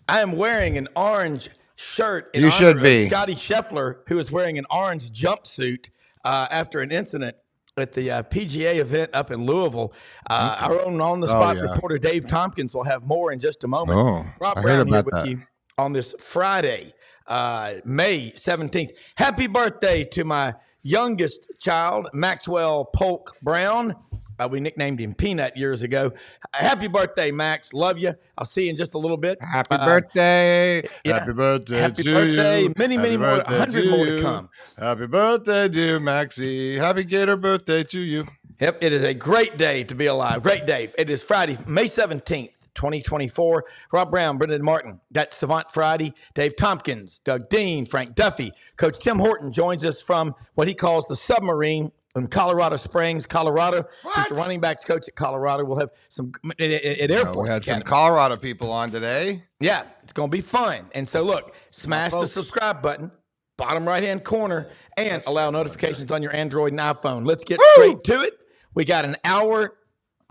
I am wearing an orange shirt in You honor should of be. Scotty Scheffler, who is wearing an orange jumpsuit after an incident at the PGA event up in Louisville. Our own on-the-spot reporter Dave Tompkins will have more in just a moment. Oh, Rob I heard Browne here about with that. you on this Friday, May 17th. Happy birthday to my youngest child, Maxwell Polk Browne. We nicknamed him Peanut years ago. Happy birthday, Max. Love you. I'll see you in just a little bit. Happy birthday. Yeah. Happy birthday Happy to birthday. you. Many, Happy many more, birthday 100 more to come. Happy birthday, dear Maxie. Happy Gator birthday to you. Yep, it is a great day to be alive. Great day. It is Friday, May 17th, 2024. Rob Browne, Brenden Martin. That's Savant Friday. Dave Tompkins, Doug Dean, Frank Duffy. Coach Tim Horton joins us from what he calls the submarine in Colorado Springs, Colorado. He's the running backs coach at Colorado. We'll have some at Air Force We had Academy. some Colorado people on today. Yeah, it's going to be fun. And so, look, smash the subscribe button, bottom right-hand corner, and allow notifications on your Android and iPhone. Let's get straight to it. We got an hour.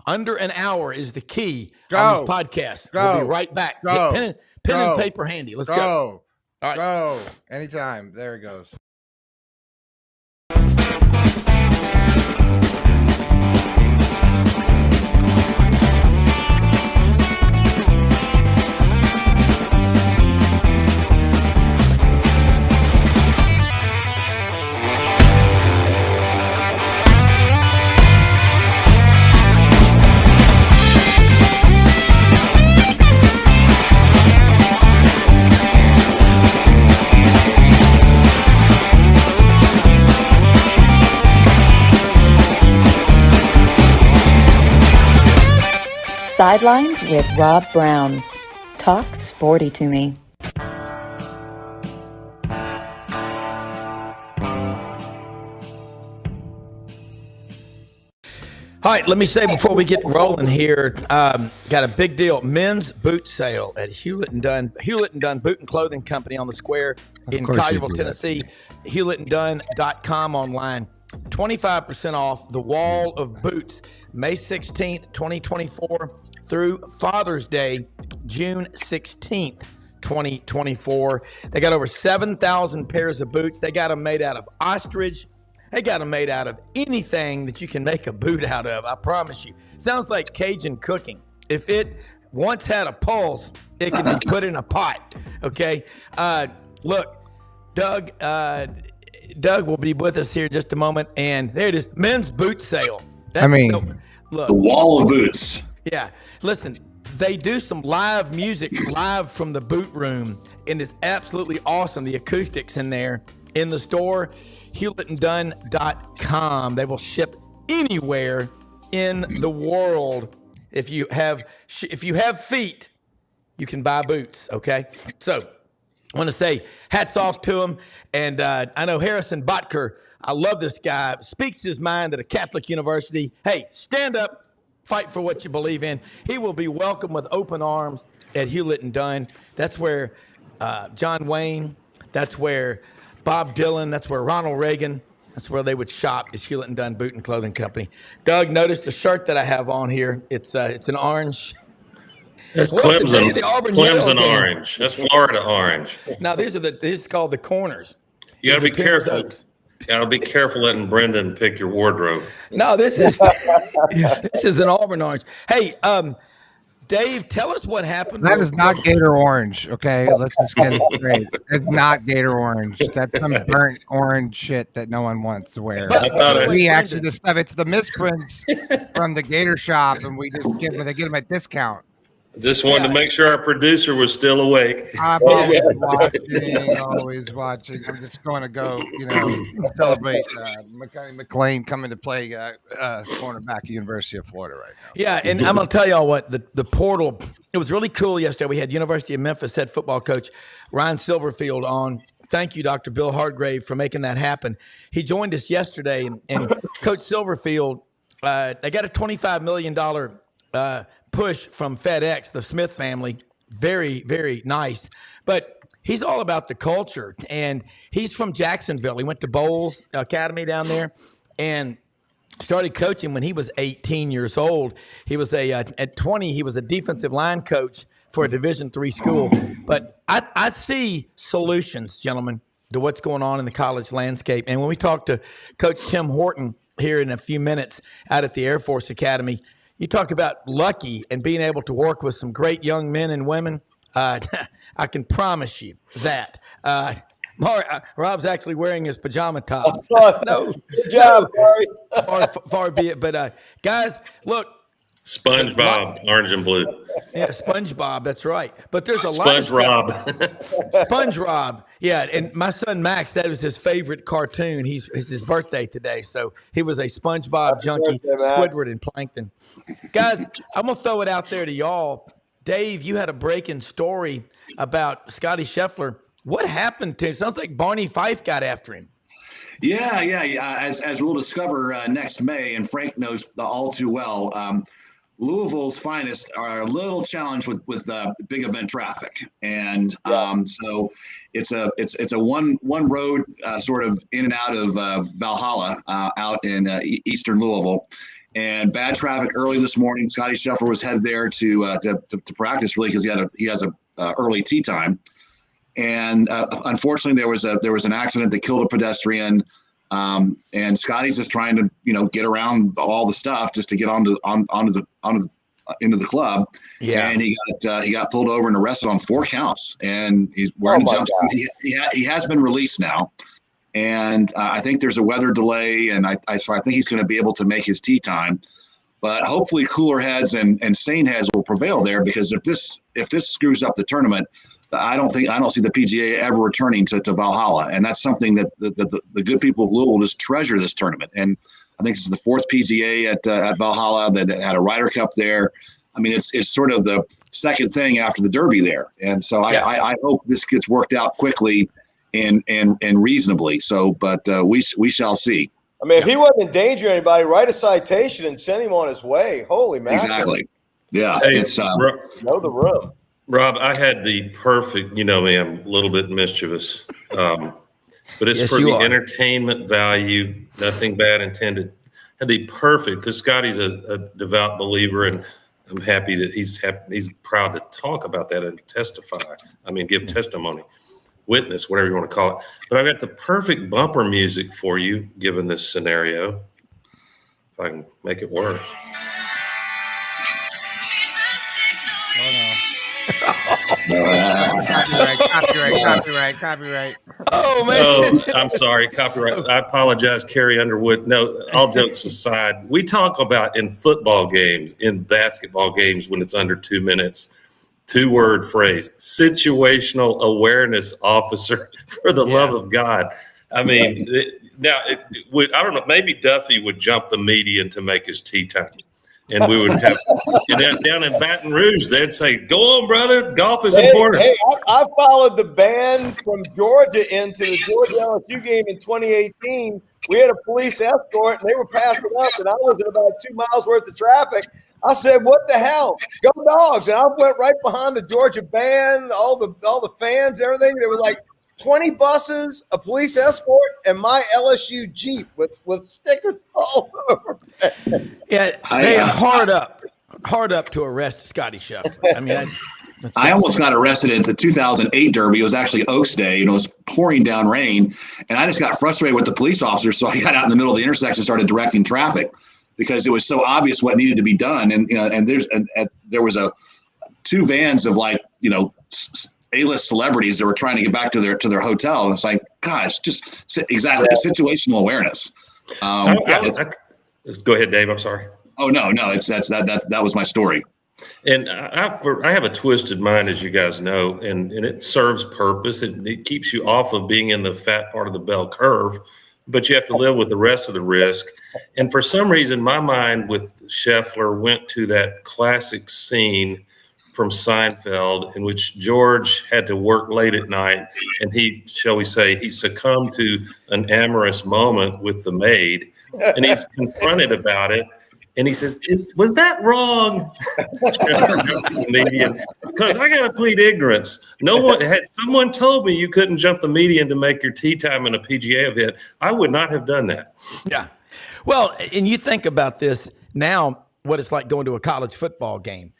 Under an hour is the key on this podcast. We'll be right back. Get pen and paper handy. Let's go. All right. Go. Anytime. There it goes. Sidelines with Rob Browne. Talk sporty to me. All right, let me say before we get rolling here, got a big deal. Men's boot sale at Hewlett & Dunn. Hewlett & Dunn Boot and Clothing Company on the square in Collierville, Tennessee. HewlettandDunn.com online. 25% off the wall of boots, May 16th, 2024 through Father's Day, June 16th, 2024. They got over 7,000 pairs of boots. They got them made out of ostrich. They got them made out of anything that you can make a boot out of, I promise you. Sounds like Cajun cooking. If it once had a pulse, it can be put in a pot, okay? Look, Doug will be with us here in just a moment, and there it is, men's boot sale. Look, the wall of boots. Yeah, listen, they do some live music live from the boot room, and it's absolutely awesome. The acoustics in there in the store, HewlettandDunn.com. They will ship anywhere in the world. If you have feet, you can buy boots. Okay, so I want to say hats off to him, and I know Harrison Botker. I love this guy. Speaks his mind at a Catholic university. Hey, stand up. Fight for what you believe in. He will be welcomed with open arms at Hewlett & Dunn. That's where John Wayne, that's where Bob Dylan, that's where Ronald Reagan, that's where they would shop, is Hewlett & Dunn Boot and Clothing Company. Doug, notice the shirt that I have on here. It's an orange. That's Clemson. Clemson orange. That's Florida orange. Now, this is called the corners. You got to be careful. Got to be careful letting Brenden pick your wardrobe. No, this is an Auburn orange. Hey, Dave, tell us what happened. That is not Gator orange, okay? Let's just get it straight. It's not Gator orange. That's some burnt orange shit that no one wants to wear. It's the misprints from the Gator shop, and they get them at discount. Just wanted to make sure our producer was still awake. I'm always watching. I'm just going to go, celebrate McLean coming to play cornerback at University of Florida right now. Yeah, and I'm going to tell y'all what, the portal, it was really cool yesterday. We had University of Memphis head football coach Ryan Silverfield on. Thank you, Dr. Bill Hardgrave, for making that happen. He joined us yesterday, and Coach Silverfield, they got a $25 million push from FedEx, the Smith family. Very, very nice. But he's all about the culture, and he's from Jacksonville. He went to Bowles Academy down there and started coaching when he was 18 years old. He was at 20, he was a defensive line coach for a Division III school. But I see solutions, gentlemen, to what's going on in the college landscape. And when we talk to Coach Tim Horton here in a few minutes out at the Air Force Academy, you talk about lucky and being able to work with some great young men and women. I can promise you that. Rob's actually wearing his pajama top. No, good job, far be it. But guys, look. SpongeBob, orange and blue. Yeah, SpongeBob, that's right. But there's a lot of SpongeBob. Yeah, and my son Max, that was his favorite cartoon. It's his birthday today, so he was a SpongeBob junkie, Squidward and Plankton. Guys, I'm gonna throw it out there to y'all. Dave, you had a breaking story about Scotty Scheffler. What happened to him? Sounds like Barney Fife got after him. Yeah. As we'll discover next May, and Frank knows all too well, Louisville's finest are a little challenged with big event traffic, and so it's a one road sort of in and out of Valhalla out in eastern Louisville. And bad traffic early this morning. Scotty Scheffler was headed there to practice really because he has a early tee time. And unfortunately, there was an accident that killed a pedestrian. And Scotty's just trying to get around all the stuff just to get into the club. Yeah. And he got pulled over and arrested on 4 counts. And he's wearing a jumpsuit. He has been released now. And I think there's a weather delay, and so I think he's going to be able to make his tee time. But hopefully, cooler heads and sane heads will prevail there, because if this screws up the tournament, I don't see the PGA ever returning to Valhalla, and that's something that the good people of Louisville just treasure this tournament. And I think this is the 4th PGA at Valhalla that had a Ryder Cup there. I mean, it's sort of the second thing after the Derby there, and so I hope this gets worked out quickly and reasonably. So, but we shall see. I mean, if he wasn't endangering anybody, write a citation and send him on his way. Holy man! Exactly. Yeah, hey, it's know the room. Rob, I had the perfect. You know me, I'm a little bit mischievous, but it's yes, for the are. Entertainment value. Nothing bad intended. Had the perfect, because Scotty's a devout believer, and I'm happy that he's proud to talk about that and testify. I mean, give testimony. Witness, whatever you want to call it. But I've got the perfect bumper music for you, given this scenario. If I can make it work. Copyright. Oh, man. Oh, I'm sorry. Copyright. I apologize, Carrie Underwood. No, all jokes aside, we talk about in football games, in basketball games, when it's under 2 minutes, 2-word phrase, situational awareness officer, for the love of God. I mean, I don't know, maybe Duffy would jump the median to make his tee time. And we would have, and down in Baton Rouge, they'd say, "Go on, brother. Golf is important." Hey, I followed the band from Georgia into the Georgia LSU game in 2018. We had a police escort, and they were passing up, and I was in about 2 miles worth of traffic. I said, "What the hell? Go Dogs!" And I went right behind the Georgia band, all the fans, everything. There was like 20 buses, a police escort, and my LSU Jeep with stickers all over. Yeah, they hard up to arrest Scotty Scheffler. I mean, I almost got arrested at the 2008 Derby. It was actually Oaks Day, and it was pouring down rain. And I just got frustrated with the police officers, so I got out in the middle of the intersection and started directing traffic because it was so obvious what needed to be done. And there was 2 vans of A-list celebrities that were trying to get back to their hotel. And it's like, gosh, just exactly situational awareness. Go ahead, Dave. I'm sorry. Oh no, that was my story. And I have a twisted mind, as you guys know, and it serves purpose. It keeps you off of being in the fat part of the bell curve, but you have to live with the rest of the risk. And for some reason, my mind with Scheffler went to that classic scene from Seinfeld, in which George had to work late at night, and he succumbed to an amorous moment with the maid, and he's confronted about it, and he says, "Was that wrong?" Because I got to plead ignorance. Had someone told me you couldn't jump the median to make your tee time in a PGA event, I would not have done that. Yeah. Well, and you think about this now, what it's like going to a college football game.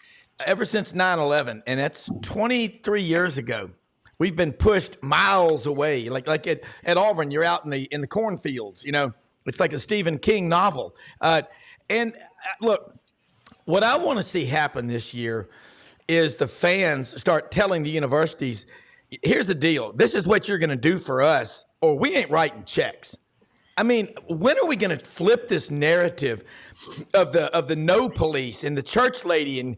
ever since 9/11, and that's 23 years ago. We've been pushed miles away. Like at Auburn, you're out in the cornfields. It's like a Stephen King novel. Look, what I want to see happen this year is the fans start telling the universities, here's the deal. This is what you're going to do for us, or we ain't writing checks. I mean, when are we going to flip this narrative of the no police and the church lady and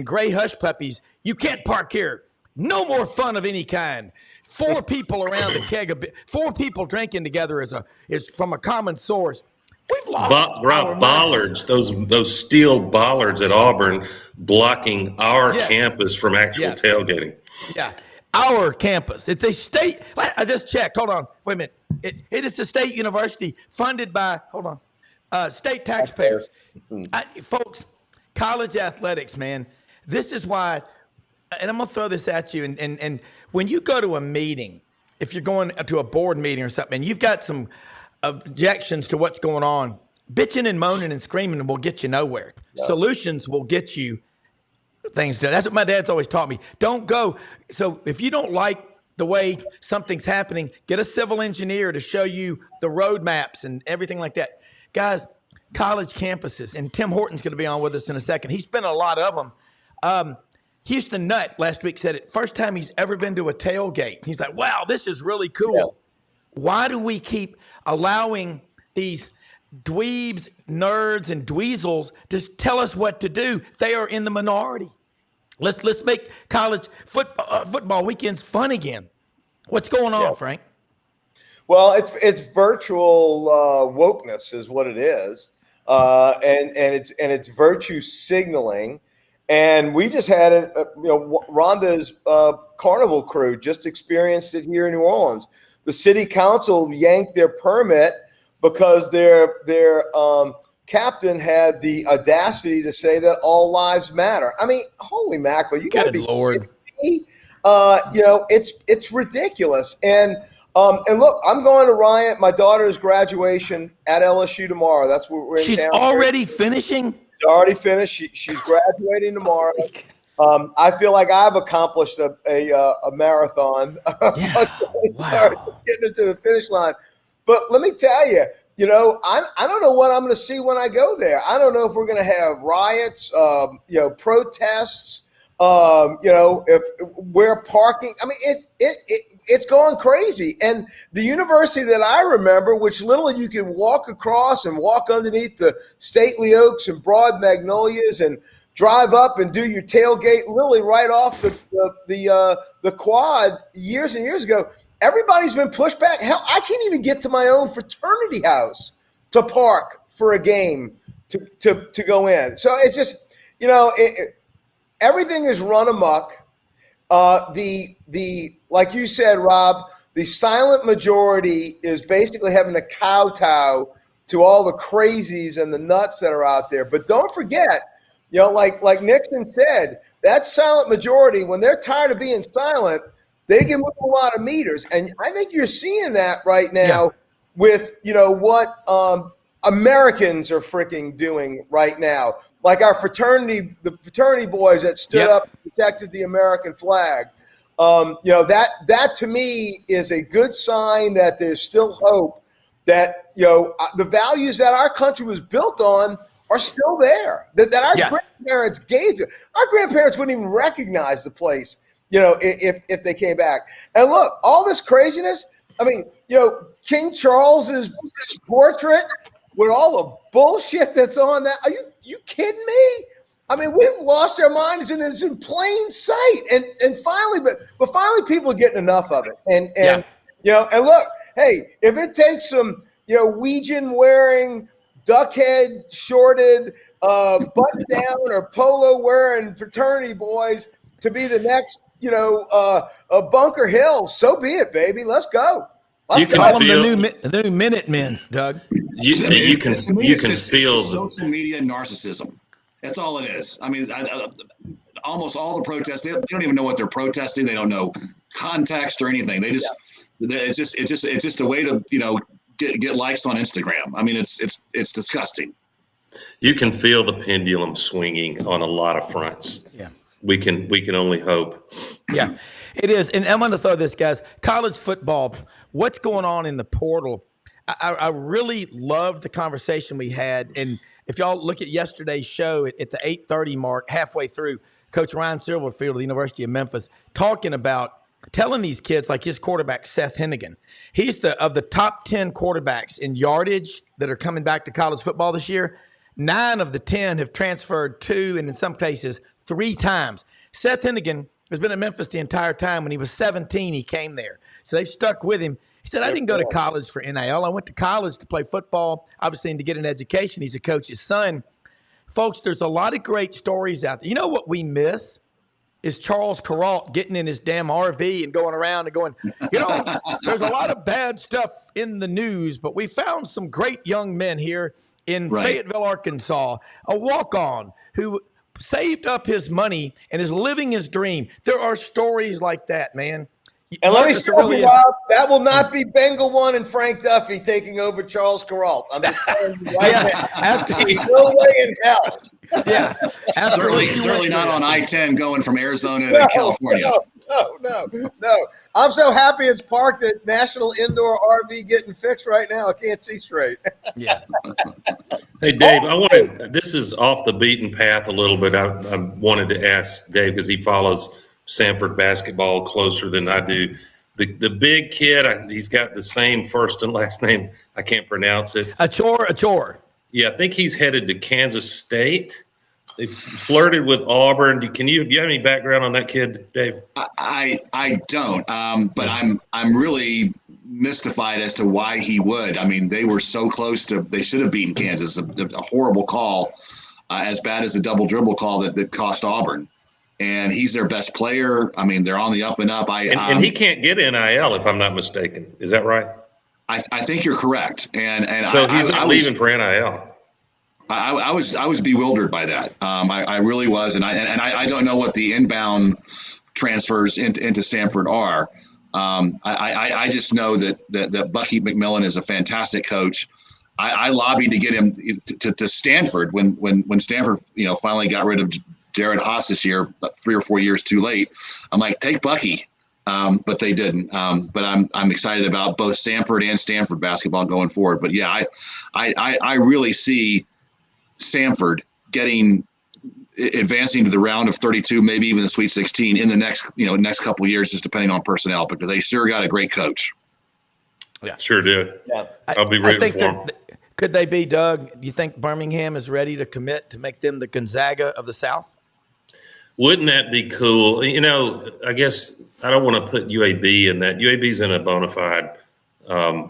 gray hush puppies? You can't park here. No more fun of any kind. 4 people around a keg of 4 people drinking together is from a common source. We've lost bollards, those steel bollards at Auburn blocking our campus from actual tailgating. Yeah, our campus. It's a state. I just checked. Hold on. Wait a minute. It is a state university funded by, state taxpayers. Folks, college athletics, man, this is why, and I'm going to throw this at you, and when you go to a meeting, if you're going to a board meeting or something, and you've got some objections to what's going on, bitching and moaning and screaming will get you nowhere. No. Solutions will get you things done. That's what my dad's always taught me. Don't go. So if you don't like the way something's happening, get a civil engineer to show you the road maps and everything like that. Guys, college campuses, and Tim Horton's going to be on with us in a second. He's been a lot of them. Houston Nutt last week said it, first time he's ever been to a tailgate. He's like, wow, this is really cool. Yeah. Why do we keep allowing these dweebs, nerds, and dweezels to tell us what to do? They are in the minority. Let's make college football weekends fun again. What's going on, Frank? Well, it's virtual wokeness is what it is, and it's virtue signaling. And we just had Rhonda's Carnival crew just experienced it here in New Orleans. The city council yanked their permit because their captain had the audacity to say that all lives matter. I mean, holy mackerel! You got to be Lord. It's ridiculous. And look, I'm going to Riot. My daughter's graduation at LSU tomorrow. That's where we're in She's town. Already finishing. Already finished. She's graduating tomorrow. I feel like I've accomplished a marathon. Yeah. Wow. Getting to the finish line. But let me tell you, I don't know what I'm going to see when I go there. I don't know if we're going to have riots, protests, if we're parking. I mean, it's going crazy. And the university that I remember, which literally you can walk across and walk underneath the stately oaks and broad magnolias and drive up and do your tailgate literally right off the quad years and years ago. Everybody's been pushed back. Hell, I can't even get to my own fraternity house to park for a game to go in. So it's just, everything is run amok. Like you said, Rob, the silent majority is basically having to kowtow to all the crazies and the nuts that are out there. But don't forget, like Nixon said, that silent majority, when they're tired of being silent, they can move a lot of meters. And I think you're seeing that right now with, what Americans are freaking doing right now. Like the fraternity boys that stood up and protected the American flag. That to me is a good sign that there's still hope that, the values that our country was built on are still there. That our grandparents gave to. Our grandparents wouldn't even recognize the place, if they came back. And look, all this craziness, I mean, King Charles's portrait with all the bullshit that's on that. Are you kidding me? I mean, we've lost our minds and it's in plain sight. And finally, but finally people are getting enough of it. And and look, hey, if it takes some, Ouijan wearing, duckhead shorted, button down or polo wearing fraternity boys to be the next, a Bunker Hill, so be it, baby. Let's go. You can Call feel them the new Minutemen, Doug. You can feel social media narcissism. That's all it is. I mean, almost all the protests, they don't even know what they're protesting. They don't know context or anything. They just it's just a way to get likes on Instagram. I mean, it's disgusting. You can feel the pendulum swinging on a lot of fronts. Yeah. We can only hope. Yeah, it is. And I'm going to throw this, guys. College football, what's going on in the portal? I really loved the conversation we had. And if y'all look at yesterday's show at the 8:30 mark, halfway through, Coach Ryan Silverfield of the University of Memphis talking about telling these kids, like his quarterback, Seth Hennigan, he's of the top 10 quarterbacks in yardage that are coming back to college football this year. 9 of the 10 have transferred 2, and in some cases 3 times. Seth Hennigan has been at Memphis the entire time. When he was 17, he came there. So they've stuck with him. He said, I didn't go to college for NIL. I went to college to play football, obviously, and to get an education. He's a coach's son. Folks, there's a lot of great stories out there. You know what we miss is Charles Kuralt getting in his damn RV and going around and going, there's a lot of bad stuff in the news, but we found some great young men here in Fayetteville, Arkansas, a walk-on who saved up his money and is living his dream. There are stories like that, man. And let me stop you, Rob. That will not be Bengal One and Frank Duffy taking over Charles Kuralt. I'm just telling you right now. He's no way in hell. Yeah, certainly not on I-10 going from Arizona to California. No. I'm so happy it's parked at National Indoor RV getting fixed right now. I can't see straight. Yeah. Hey, Dave, this is off the beaten path a little bit. I wanted to ask Dave because he follows Samford basketball closer than I do. The big kid, he's got the same first and last name. I can't pronounce it. Achor. Yeah, I think he's headed to Kansas State. They flirted with Auburn. Do you have any background on that kid, Dave? I don't, but I'm really mystified as to why he would. I mean, they were so close to. They should have beaten Kansas. A horrible call, as bad as the double dribble call that cost Auburn. And he's their best player. I mean, they're on the up and up. And he can't get NIL, if I'm not mistaken. Is that right? I think you're correct. And so he's not leaving for NIL. I was bewildered by that. I really was, and I don't know what the inbound transfers into Samford are. I just know that Bucky McMillan is a fantastic coach. I lobbied to get him to Stanford when Stanford finally got rid of Jared Haas this year, about 3 or 4 years too late. I'm like, take Bucky. But they didn't. But I'm excited about both Samford and Stanford basketball going forward. But yeah, I really see Samford advancing to the round of 32, maybe even the Sweet 16 in the next couple of years, just depending on personnel, because they sure got a great coach. Yeah, sure did. Yeah, I'll be rooting for them. Could they be, Doug? Do you think Birmingham is ready to commit to make them the Gonzaga of the South? Wouldn't that be cool? I guess I don't want to put UAB in that. UAB's in a bona fide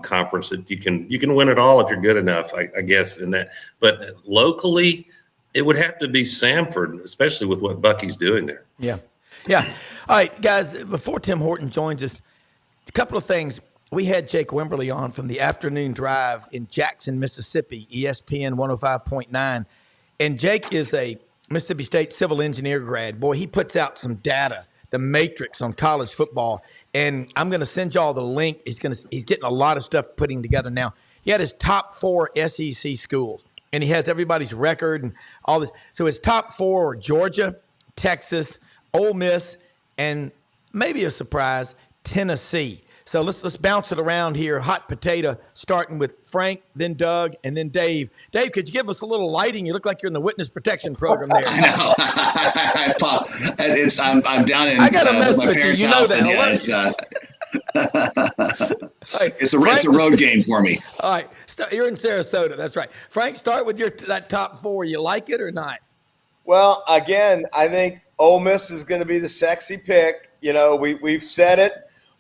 conference that you can win it all if you're good enough, I guess, in that. But locally, it would have to be Samford, especially with what Bucky's doing there. Yeah. All right, guys, before Tim Horton joins us, a couple of things. We had Jake Wimberly on from the Afternoon Drive in Jackson, Mississippi, ESPN 105.9. And Jake is a Mississippi State civil engineer grad. Boy, he puts out some data, the matrix on college football. And I'm going to send y'all the link. He's getting a lot of stuff putting together now. He had his top 4 SEC schools, and he has everybody's record and all this. So his top 4 are Georgia, Texas, Ole Miss, and maybe a surprise, Tennessee. So let's bounce it around here. Hot potato, starting with Frank, then Doug, and then Dave. Dave, could you give us a little lighting? You look like you're in the witness protection program there. I know. I'm down in. I got to mess with you. You know that. It's a road game for me. All right, you're in Sarasota. That's right. Frank, start with that top 4. You like it or not? Well, again, I think Ole Miss is going to be the sexy pick. We've said it.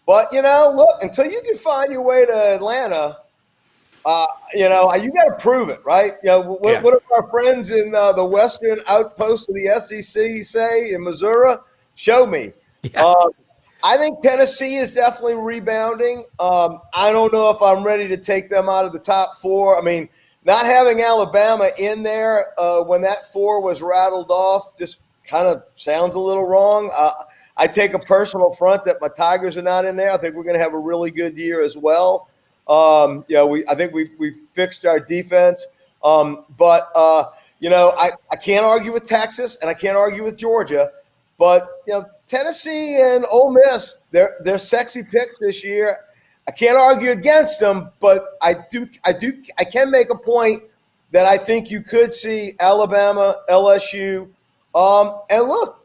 But, look, until you can find your way to Atlanta, you got to prove it, right? What do our friends in the western outpost of the SEC say in Missouri? Show me. Yeah. I think Tennessee is definitely rebounding. I don't know if I'm ready to take them out of the top 4. I mean, not having Alabama in there when that 4 was rattled off just kind of sounds a little wrong. I take a personal front that my Tigers are not in there. I think we're going to have a really good year as well. I think we fixed our defense. I can't argue with Texas and I can't argue with Georgia, but Tennessee and Ole Miss, they're sexy picks this year. I can't argue against them, but I can make a point that I think you could see Alabama, LSU, and look,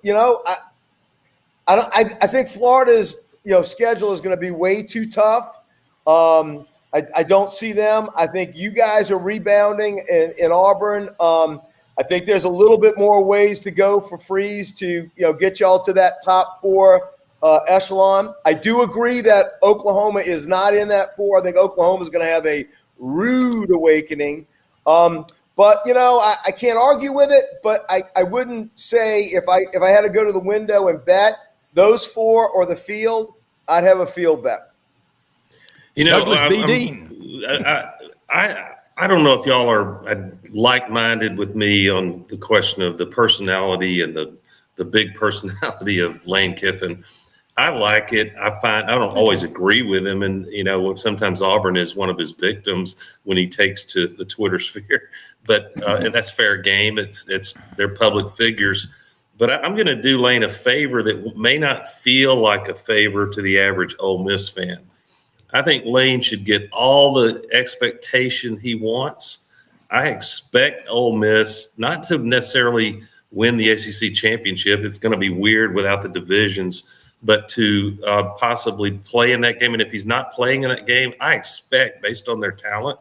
I think Florida's schedule is going to be way too tough. I don't see them. I think you guys are rebounding in Auburn. I think there's a little bit more ways to go for Freeze to get y'all to that top 4 echelon. I do agree that Oklahoma is not in that 4. I think Oklahoma is going to have a rude awakening. But I can't argue with it. But I wouldn't say if I had to go to the window and bet those 4 or the field, I'd have a field bet. Douglas B. Dean. I don't know if y'all are like-minded with me on the question of the personality and the big personality of Lane Kiffin. I like it. I don't always agree with him. And, sometimes Auburn is one of his victims when he takes to the Twitter sphere, but, and that's fair game. They're public figures, but I'm going to do Lane a favor that may not feel like a favor to the average Ole Miss fan. I think Lane should get all the expectation he wants. I expect Ole Miss not to necessarily win the ACC championship. It's going to be weird without the divisions, but to possibly play in that game. And if he's not playing in that game, I expect, based on their talent,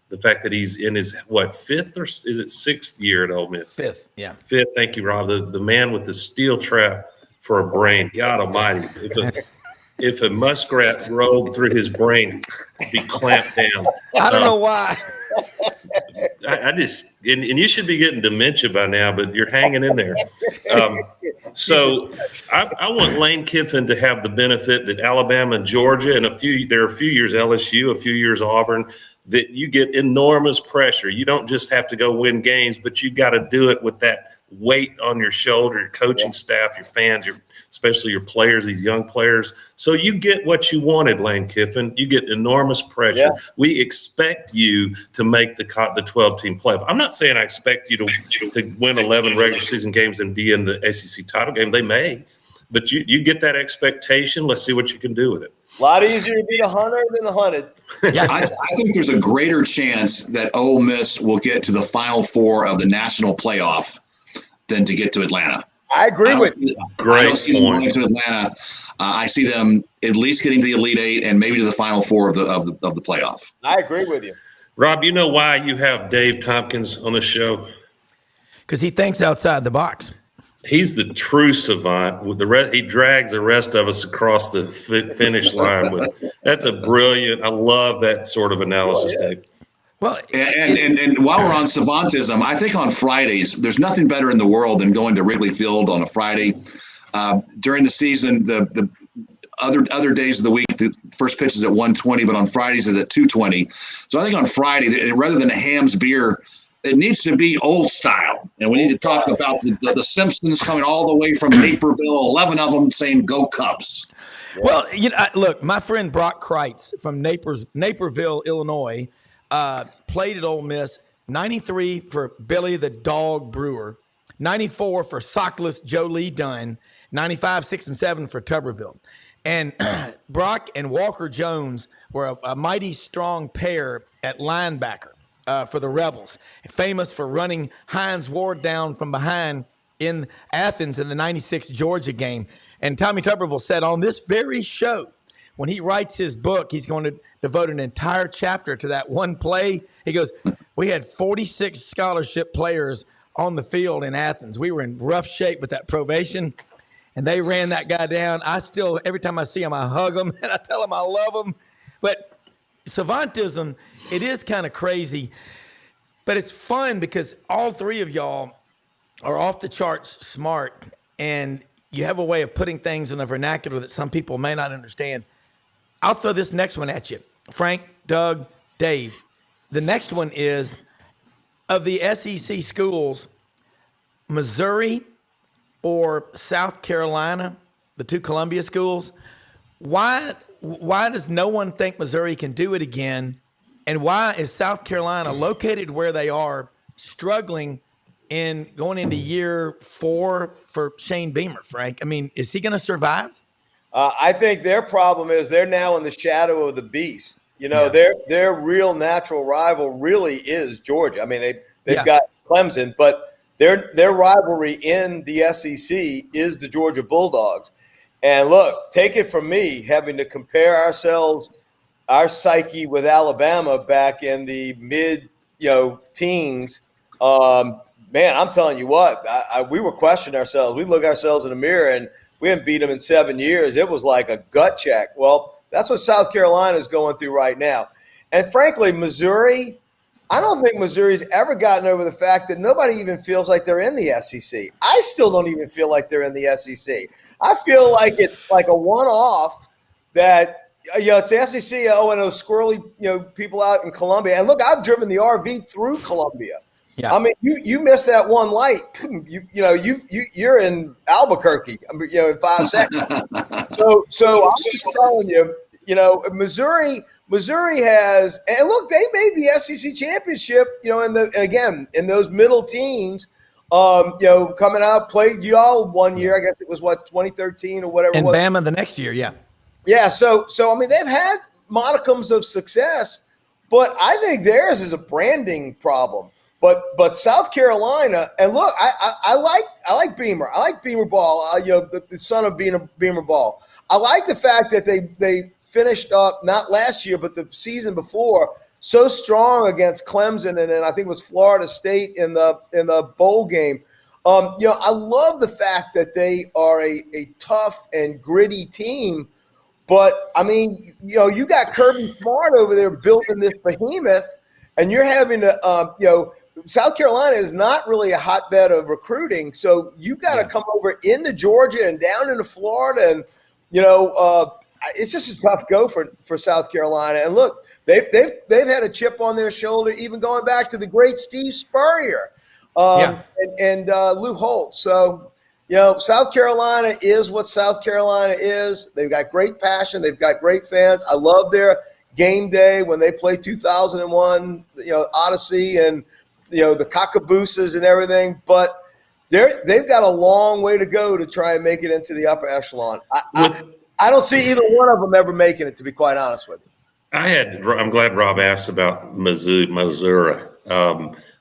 the fact that he's in his, 5th or is it 6th year at Ole Miss? 5th, yeah. 5th, thank you, Rob. The man with the steel trap for a brain. God almighty. If a muskrat rolled through his brain, it'd be clamped down. I don't know why. I just, and you should be getting dementia by now, but you're hanging in there. So I want Lane Kiffin to have the benefit that Alabama and Georgia and there are a few years LSU, a few years Auburn, that you get enormous pressure. You don't just have to go win games, but you got to do it with that weight on your shoulder, your coaching staff, your fans, especially your players, these young players. So you get what you wanted, Lane Kiffin. You get enormous pressure. Yeah. We expect you to make the 12-team playoff. I'm not saying I expect you to win 11 regular season games and be in the ACC title game. They may. But you get that expectation. Let's see what you can do with it. A lot easier to be a hunter than a hunted. Yeah, I think there's a greater chance that Ole Miss will get to the Final Four of the national playoff than to get to Atlanta. I agree with you. Great I don't see them point. going to Atlanta. I see them at least getting to the Elite Eight and maybe to the Final Four of the playoff. I agree with you. Rob, you know why you have Dave Tompkins on the show? Because he thinks outside the box. He's the true savant. With he drags the rest of us across the finish line. That's a brilliant. I love that sort of analysis, Dave. Well, and while we're on savantism, I think on Fridays, there's nothing better in the world than going to Wrigley Field on a Friday. During the season, the other days of the week, the first pitch is at 1:20, but on Fridays is at 2:20. So I think on Friday, rather than a Hamm's beer, it needs to be old style. And we need to talk about the Simpsons coming all the way from Naperville, 11 of them saying, "Go Cubs." Well, look, my friend Brock Kreitz from Naperville, Illinois, played at Ole Miss, 93 for Billy the Dog Brewer, 94 for Sockless Joe Lee Dunn, 95, 6, and 7 for Tuberville. And Brock and Walker Jones were a mighty strong pair at linebacker for the Rebels, famous for running Hines Ward down from behind in Athens in the 96 Georgia game. And Tommy Tuberville said on this very show, when he writes his book, he's going to devote an entire chapter to that one play. He goes, we had 46 scholarship players on the field in Athens. We were in rough shape with that probation, and they ran that guy down. I still, every time I see him, I hug him, and I tell him I love him. But savantism, it is kind of crazy, but it's fun because all three of y'all are off the charts smart, and you have a way of putting things in the vernacular that some people may not understand. I'll throw this next one at you. Frank, Doug, Dave. The next one is, of the SEC schools, Missouri or South Carolina, the two Columbia schools, why does no one think Missouri can do it again? And why is South Carolina, located where they are, struggling in going into year 4 for Shane Beamer, Frank? I mean, is he going to survive? I think their problem is they're now in the shadow of the beast. Their real natural rival really is Georgia. I mean, they've got Clemson, but their rivalry in the SEC is the Georgia Bulldogs. And look, take it from me, having to compare our psyche with Alabama back in the mid teens. Man, I'm telling you what, we were questioning ourselves. We look ourselves in the mirror and we hadn't beat them in 7 years. It was like a gut check. Well, that's what South Carolina is going through right now. And frankly, Missouri, I don't think Missouri's ever gotten over the fact that nobody even feels like they're in the SEC. I still don't even feel like they're in the SEC. I feel like it's like a one-off that, it's the SEC, and those squirrely, people out in Columbia. And look, I've driven the RV through Columbia. Yeah. I mean, you miss that one light. You're in Albuquerque. In 5 seconds. So I'm just telling you, Missouri has, and look, they made the SEC championship. In those middle teens, coming out, played y'all 1 year. I guess it was 2013 or whatever. And Bama the next year, yeah. Yeah. So I mean, they've had modicums of success, but I think theirs is a branding problem. But South Carolina, and look, I like Beamer. I like Beamer Ball. The son of Beamer Ball. I like the fact that they finished up not last year, but the season before so strong against Clemson, and then I think it was Florida State in the bowl game. I love the fact that they are a tough and gritty team. But I mean, you got Kirby Smart over there building this behemoth, and you're having to, South Carolina is not really a hotbed of recruiting, so you got to come over into Georgia and down into Florida, and it's just a tough go for South Carolina. And look, they've had a chip on their shoulder, even going back to the great Steve Spurrier and Lou Holtz. So South Carolina is what South Carolina is. They've got great passion. They've got great fans. I love their game day when they play 2001, Odyssey and the Cockabooses and everything, but they've got a long way to go to try and make it into the upper echelon. I don't see either one of them ever making it, to be quite honest with you. I'm glad Rob asked about Missouri,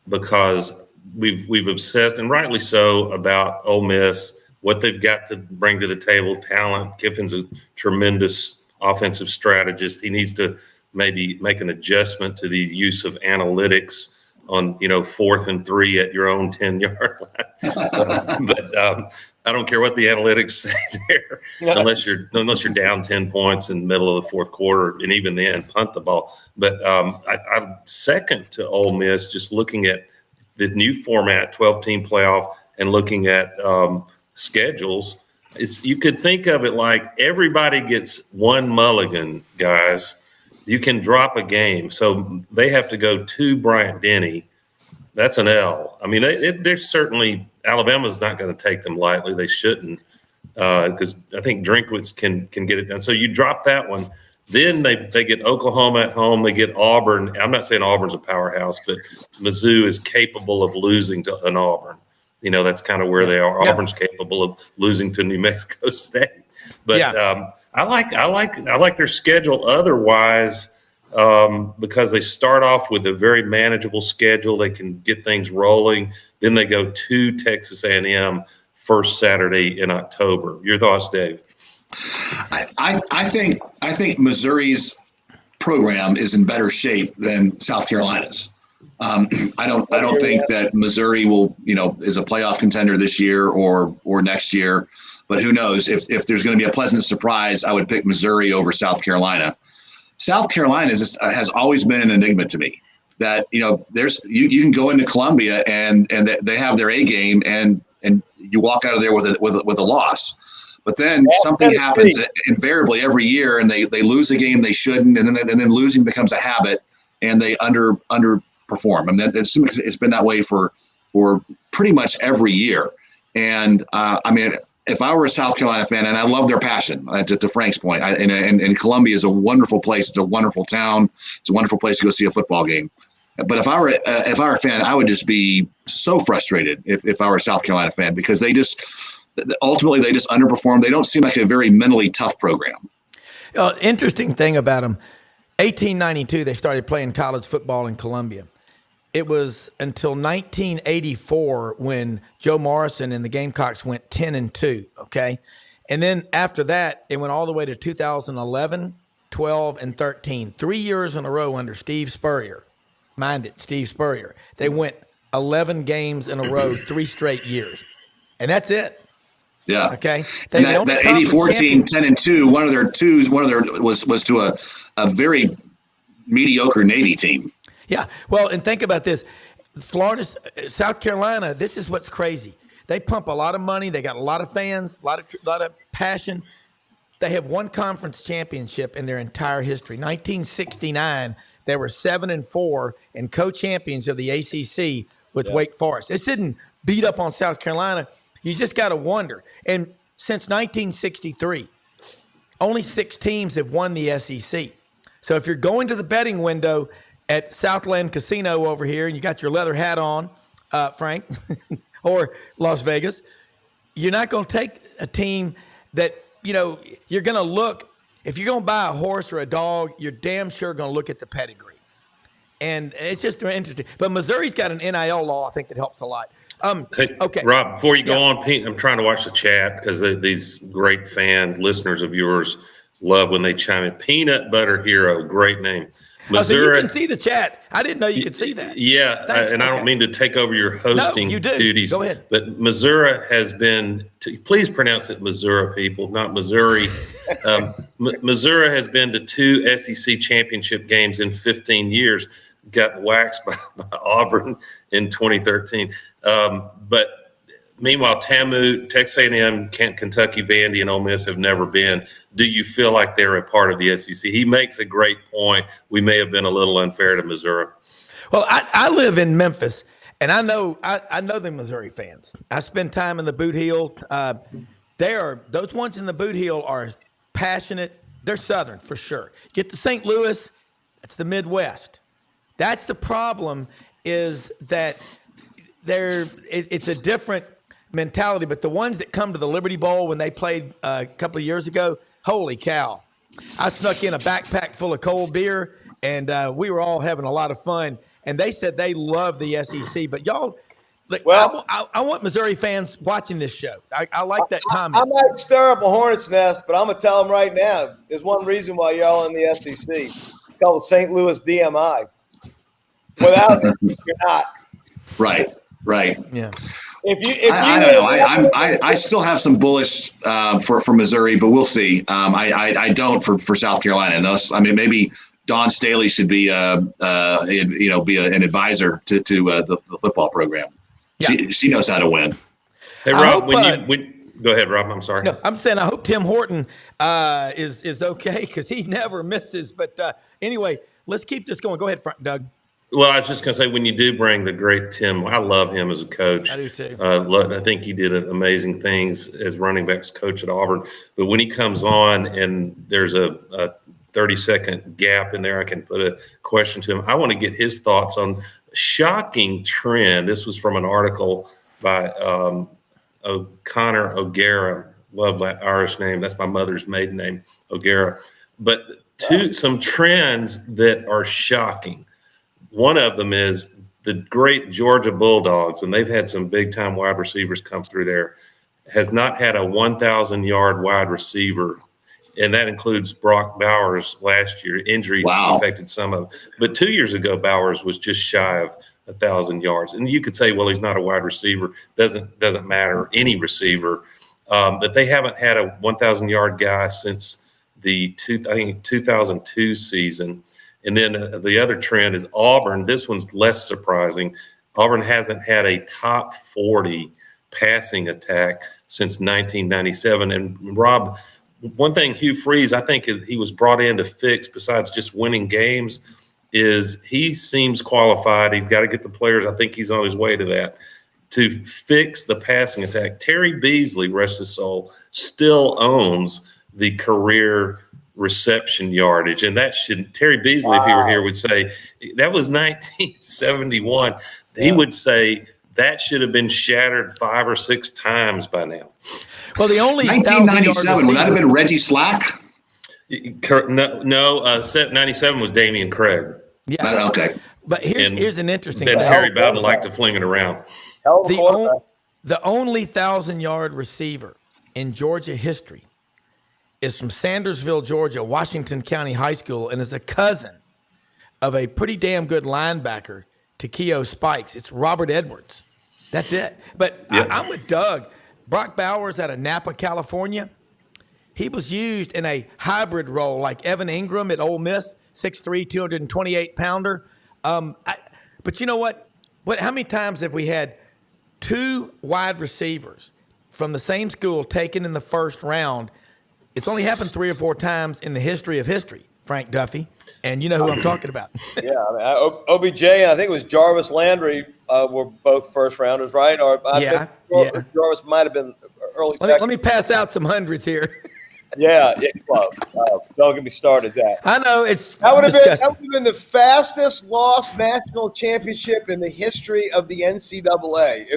because we've obsessed, and rightly so, about Ole Miss, what they've got to bring to the table, talent. Kiffin's a tremendous offensive strategist. He needs to maybe make an adjustment to the use of analytics on 4th and 3 at your own 10-yard line. But I don't care what the analytics say there, unless you're down 10 points in the middle of the fourth quarter, and even then punt the ball. But I'm second to Ole Miss, just looking at the new format, 12-team playoff, and looking at schedules. You could think of it like everybody gets one mulligan, guys. You can drop a game. So they have to go to Bryant-Denny. That's an L. I mean, they're certainly – Alabama's not going to take them lightly. They shouldn't, because I think Drinkwitz can get it done. So you drop that one. Then they get Oklahoma at home. They get Auburn. I'm not saying Auburn's a powerhouse, but Mizzou is capable of losing to an Auburn. That's kind of where they are. Yeah. Auburn's capable of losing to New Mexico State. But I like their schedule otherwise, because they start off with a very manageable schedule. They can get things rolling. Then they go to Texas A&M first Saturday in October. Your thoughts, Dave? I think Missouri's program is in better shape than South Carolina's. I don't think that Missouri will, is a playoff contender this year or next year. But who knows? If there's going to be a pleasant surprise, I would pick Missouri over South Carolina. South Carolina has always been an enigma to me. That there's you can go into Columbia and they have their A game and you walk out of there with a loss. But then something happens invariably every year, and they lose a game they shouldn't, and then losing becomes a habit, and they underperform. I mean, it's been that way for pretty much every year. And if I were a South Carolina fan, and I love their passion, to Frank's point, and Columbia is a wonderful place. It's a wonderful town. It's a wonderful place to go see a football game. But if I were a fan, I would just be so frustrated if I were a South Carolina fan, because they just underperform. They don't seem like a very mentally tough program. Interesting thing about them, 1892 they started playing college football in Columbia. It was until 1984 when Joe Morrison and the Gamecocks went 10-2. Okay, and then after that it went all the way to 2011, 12, and 13. 3 years in a row under Steve Spurrier. Mind it, Steve Spurrier. They went 11 games in a row, 3 straight years, and that's it. Yeah. Okay. That 84 team, 10-2. One of their was to a very mediocre Navy team. Yeah. Well, and think about this. Florida, South Carolina, this is what's crazy. They pump a lot of money. They got a lot of fans, a lot of passion. They have one conference championship in their entire history. 1969, they were 7-4 and co-champions of the ACC with Wake Forest. This didn't beat up on South Carolina. You just got to wonder. And since 1963, only 6 teams have won the SEC. So if you're going to the betting window at Southland Casino over here and you got your leather hat on, Frank, or Las Vegas, you're not going to take a team that, you're going to look. If you're going to buy a horse or a dog, you're damn sure going to look at the pedigree. And it's just interesting. But Missouri's got an NIL law, I think, that helps a lot. Hey, okay, Rob, before you go on, Pete, I'm trying to watch the chat because these great listeners of yours love when they chime in. Peanut Butter Hero, great name. Missouri, so you can see the chat. I didn't know you could see that. Yeah, I don't mean to take over your hosting duties. Go ahead. But Missouri has been, please pronounce it Missouri, people, not Missouri. Missouri has been to 2 SEC championship games in 15 years. Got waxed by Auburn in 2013. But meanwhile, TAMU, Texas A&M, Kentucky, Vandy, and Ole Miss have never been. Do you feel like they're a part of the SEC? He makes a great point. We may have been a little unfair to Missouri. Well, I live in Memphis, and I know the Missouri fans. I spend time in the Boot Heel. Those ones in the Boot Heel are passionate. They're Southern for sure. Get to St. Louis, that's the Midwest. That's the problem, is that it's a different mentality. But the ones that come to the Liberty Bowl when they played a couple of years ago, holy cow. I snuck in a backpack full of cold beer, and we were all having a lot of fun. And they said they love the SEC. But y'all, I want Missouri fans watching this show. I like that comment. I might stir up a hornet's nest, but I'm going to tell them right now, there's one reason why y'all in the SEC. It's called the St. Louis DMI. Without it, you're not. Right. Yeah. I don't know. I still have some bullish for Missouri, but we'll see. I don't for South Carolina. Maybe Dawn Staley should be an advisor to the football program. Yeah. She knows how to win. Hey Rob, go ahead, Rob. I'm sorry. No, I'm saying I hope Tim Horton is okay, because he never misses. But anyway, let's keep this going. Go ahead, Doug. Well, I was just going to say, when you do bring the great Tim, I love him as a coach. I do too. I think he did amazing things as running backs coach at Auburn. But when he comes on and there's a 30-second gap in there, I can put a question to him. I want to get his thoughts on shocking trend. This was from an article by Connor O'Gara. Love that Irish name. That's my mother's maiden name, O'Gara. But some trends that are shocking. One of them is the great Georgia Bulldogs, and they've had some big-time wide receivers come through there, has not had a 1,000-yard wide receiver, and that includes Brock Bowers last year. Injury affected some of them. But 2 years ago, Bowers was just shy of 1,000 yards. And you could say, well, he's not a wide receiver. Doesn't matter, any receiver. But they haven't had a 1,000-yard guy since the 2002 season. And then the other trend is Auburn. This one's less surprising. Auburn hasn't had a top 40 passing attack since 1997. And Rob, one thing Hugh Freeze, I think he was brought in to fix, besides just winning games, is he seems qualified. He's got to get the players. I think he's on his way to that. to fix the passing attack. Terry Beasley, rest his soul, still owns the career reception yardage. And that should, Terry Beasley, if he were here, would say that was 1971. He would say that should have been shattered 5 or 6 times by now. Well, the only 1997, would that have been Reggie Slack? No, 97 was Damian Craig. Yeah. Okay. But here's an interesting thing. thing. Terry Bowden liked to fling it around. The only 1,000-yard receiver in Georgia history is from Sandersville, Georgia, Washington County High School, and is a cousin of a pretty damn good linebacker, Takeo Spikes. It's Robert Edwards. That's it. But I'm with Doug. Brock Bowers out of Napa, California. He was used in a hybrid role like Evan Ingram at Ole Miss, 6'3", 228-pounder. But you know what? How many times have we had 2 wide receivers from the same school taken in the first round? It's only happened 3 or 4 times in the history of history, Frank Duffy. And you know who I'm talking about. Yeah, I mean, OBJ and I think it was Jarvis Landry were both first rounders, right? Or I think Jarvis might have been early second. Let me pass out some hundreds here. Yeah, well, don't get me started. I know that would have been the fastest lost national championship in the history of the NCAA.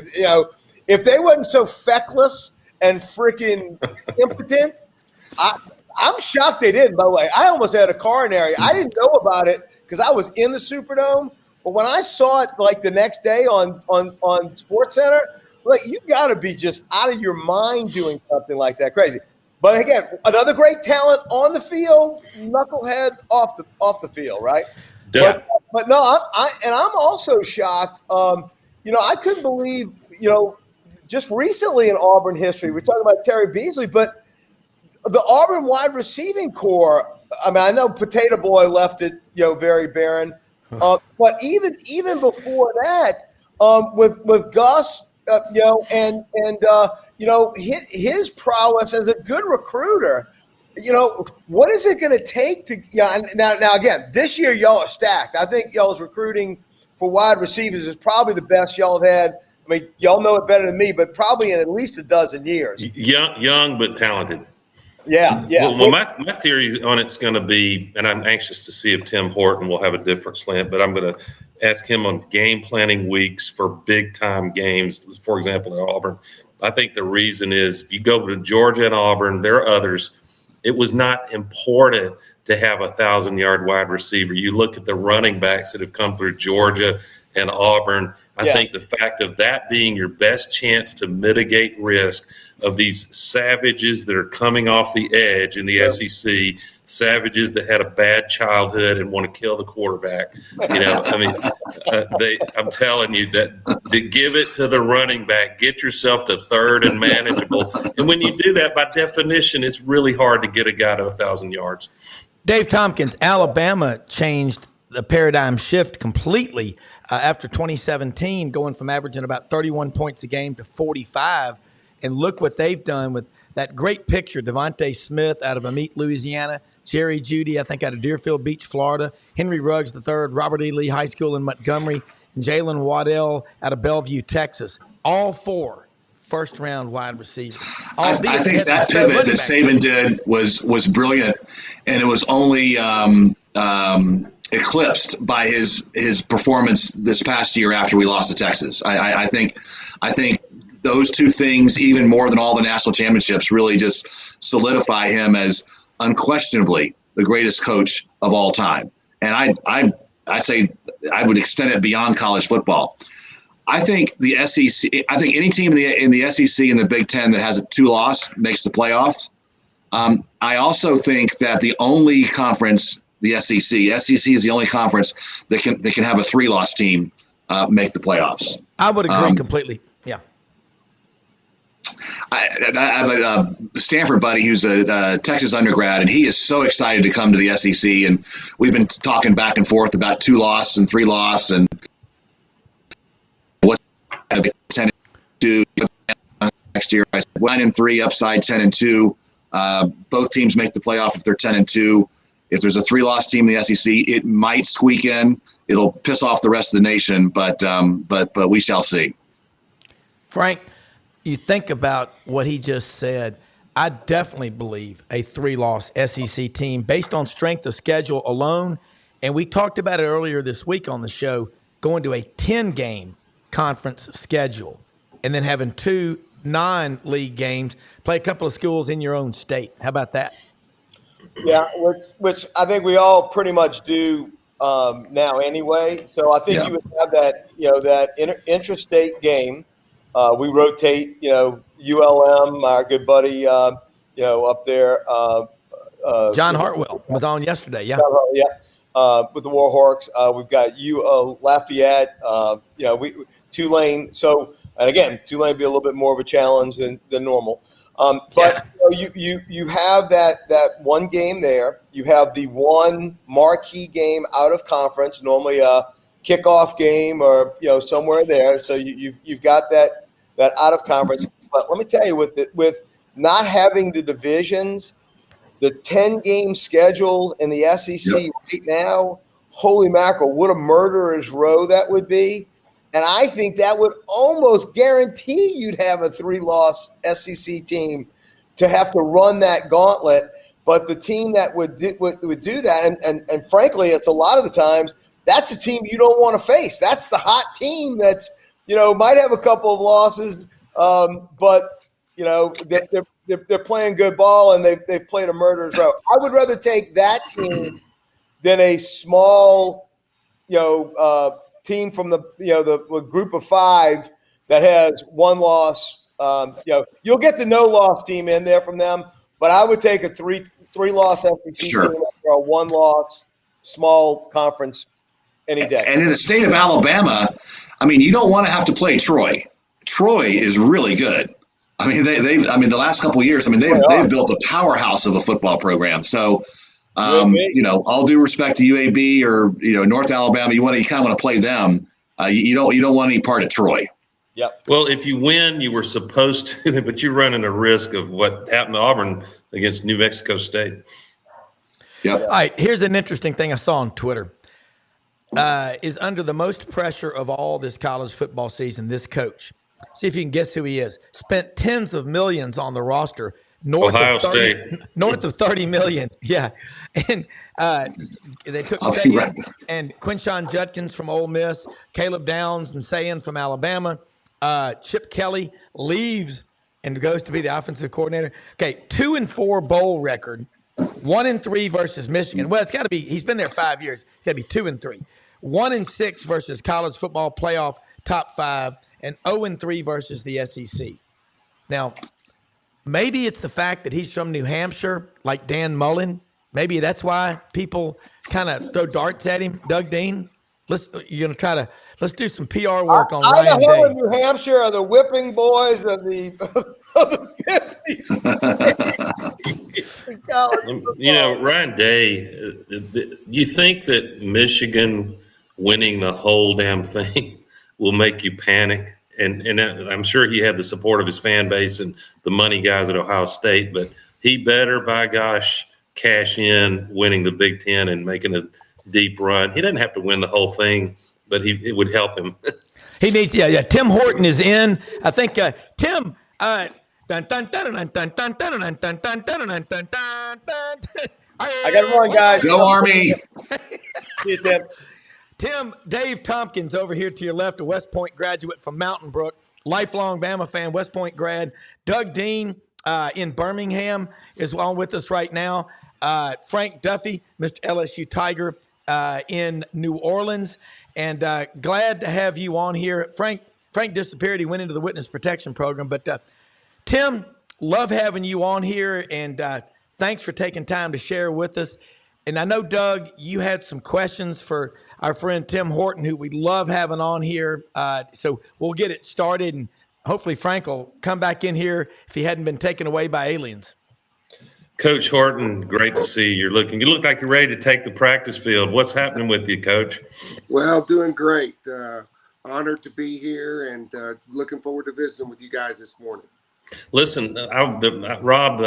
If they wasn't so feckless and freaking impotent, I'm shocked they didn't. By the way, I almost had a coronary. I didn't know about it because I was in the Superdome, but when I saw it like the next day on SportsCenter, like you got to be just out of your mind doing something like that, crazy. But again, another great talent on the field, knucklehead off the field, right? Yeah. But no, I'm also shocked. I couldn't believe, just recently in Auburn history, we're talking about Terry Beasley, but the Auburn wide receiving core. I mean, I know Potato Boy left it, very barren. But even before that, with Gus. His prowess as a good recruiter. What is it going to take to? Now again, this year y'all are stacked. I think y'all's recruiting for wide receivers is probably the best y'all have had. I mean, y'all know it better than me, but probably in at least a dozen years. Young but talented. Yeah. Well, my theory on it's going to be, and I'm anxious to see if Tim Horton will have a different slant, but I'm going to ask him on game planning weeks for big time games. For example, at Auburn, I think the reason is if you go to Georgia and Auburn, there are others. It was not important to have 1,000-yard wide receiver. You look at the running backs that have come through Georgia and Auburn. I think the fact of that being your best chance to mitigate risk of these savages that are coming off the edge in the SEC, savages that had a bad childhood and want to kill the quarterback. I'm telling you that to give it to the running back, get yourself to third and manageable. And when you do that, by definition, it's really hard to get a guy to 1,000 yards. Dave Tompkins, Alabama changed the paradigm shift completely after 2017, going from averaging about 31 points a game to 45. And look what they've done with that great picture. Devontae Smith out of Amite, Louisiana. Jerry Jeudy, I think, out of Deerfield Beach, Florida. Henry Ruggs III, Robert E. Lee High School in Montgomery. And Jalen Waddell out of Bellevue, Texas. All 4 first-round wide receivers. I think that pivot that Saban did was brilliant, and it was only eclipsed by his performance this past year after we lost to Texas. I think those 2 things, even more than all the national championships, really just solidify him as unquestionably the greatest coach of all time. And I say I would extend it beyond college football. I think the SEC. I think any team in the SEC and the Big Ten that has a 2 loss makes the playoffs. I also think that the only conference, the SEC is the only conference that can have a 3-loss team make the playoffs. I would agree completely. Yeah. I have a Stanford buddy who's a Texas undergrad, and he is so excited to come to the SEC. And we've been talking back and forth about 2-loss and 3-loss and what's 10-2 next year. I said 9-3 upside 10-2. Both teams make the playoff if they're 10-2. If there's a 3-loss team in the SEC, it might squeak in. It'll piss off the rest of the nation, but we shall see. Frank, you think about what he just said. I definitely believe a 3-loss SEC team based on strength of schedule alone. And we talked about it earlier this week on the show, going to a 10-game conference schedule and then having 2 non-league games, play a couple of schools in your own state. How about that? Yeah, which I think we all pretty much do now anyway. So I think you would have that, that intrastate game. We rotate, ULM, our good buddy, up there. John Hartwell was on yesterday. Yeah. With the Warhawks. We've got Lafayette, Tulane. So, and again, Tulane be a little bit more of a challenge than normal. But you have that one game there. You have the one marquee game out of conference, normally a kickoff game or somewhere there. So you've got that out of conference. But let me tell you, with not having the divisions, the 10-game schedule in the SEC right now, holy mackerel, what a murderer's row that would be. And I think that would almost guarantee you'd have a 3-loss SEC team to have to run that gauntlet. But the team that would do that, and frankly, it's a lot of the times, that's a team you don't want to face. That's the hot team that's, might have a couple of losses, but, they're playing good ball and they've played a murderer's row. I would rather take that team than a small, team from the group of 5 that has 1 loss. You'll get the no-loss team in there from them, but I would take a three-loss SEC team for a 1-loss small conference any day. And in the state of Alabama, I mean, you don't want to have to play Troy. Troy is really good. I mean, the last couple of years, they've built a powerhouse of a football program. So, all due respect to UAB or North Alabama, you kind of want to play them. You don't want any part of Troy. Yeah. Well, if you win, you were supposed to, but you're running a risk of what happened to Auburn against New Mexico State. Yeah. All right. Here's an interesting thing I saw on Twitter. Is under the most pressure of all this college football season, this coach. See if you can guess who he is. Spent tens of millions on the roster. Ohio State. North of 30 million. Yeah. And they took Sayan and Quinshon Judkins from Ole Miss, Caleb Downs and Sayan from Alabama. Chip Kelly leaves and goes to be the offensive coordinator. Okay, 2-4 bowl record. 1-3 versus Michigan. Well, it's got to be. He's been there 5 years. It's got to be 2-3. 1-6 versus college football playoff top 5, and 0-3 versus the SEC. Now, maybe it's the fact that he's from New Hampshire, like Dan Mullen. Maybe that's why people kind of throw darts at him. Doug Dean, let's do some PR work on Ryan Day. Idaho and New Hampshire are the whipping boys of the 50s. Ryan Day, you think that Michigan winning the whole damn thing will make you panic? And I'm sure he had the support of his fan base and the money guys at Ohio State, but he better, by gosh, cash in winning the Big Ten and making a deep run. He doesn't have to win the whole thing, but it would help him. He needs, Tim Horton is in. I think Tim. I got to run, guys. Go Army. See you, Tim. Tim, Dave Tompkins over here to your left, a West Point graduate from Mountain Brook, lifelong Bama fan, West Point grad. Doug Dean in Birmingham is on with us right now. Frank Duffy, Mr. LSU Tiger in New Orleans. And glad to have you on here. Frank disappeared. He went into the witness protection program. But Tim, love having you on here. And thanks for taking time to share with us. And I know, Doug, you had some questions for our friend Tim Horton, who we love having on here. So we'll get it started, and hopefully Frank will come back in here if he hadn't been taken away by aliens. Coach Horton, great to see you. You look like you're ready to take the practice field. What's happening with you, Coach? Well, doing great. Honored to be here and looking forward to visiting with you guys this morning. Listen, Rob,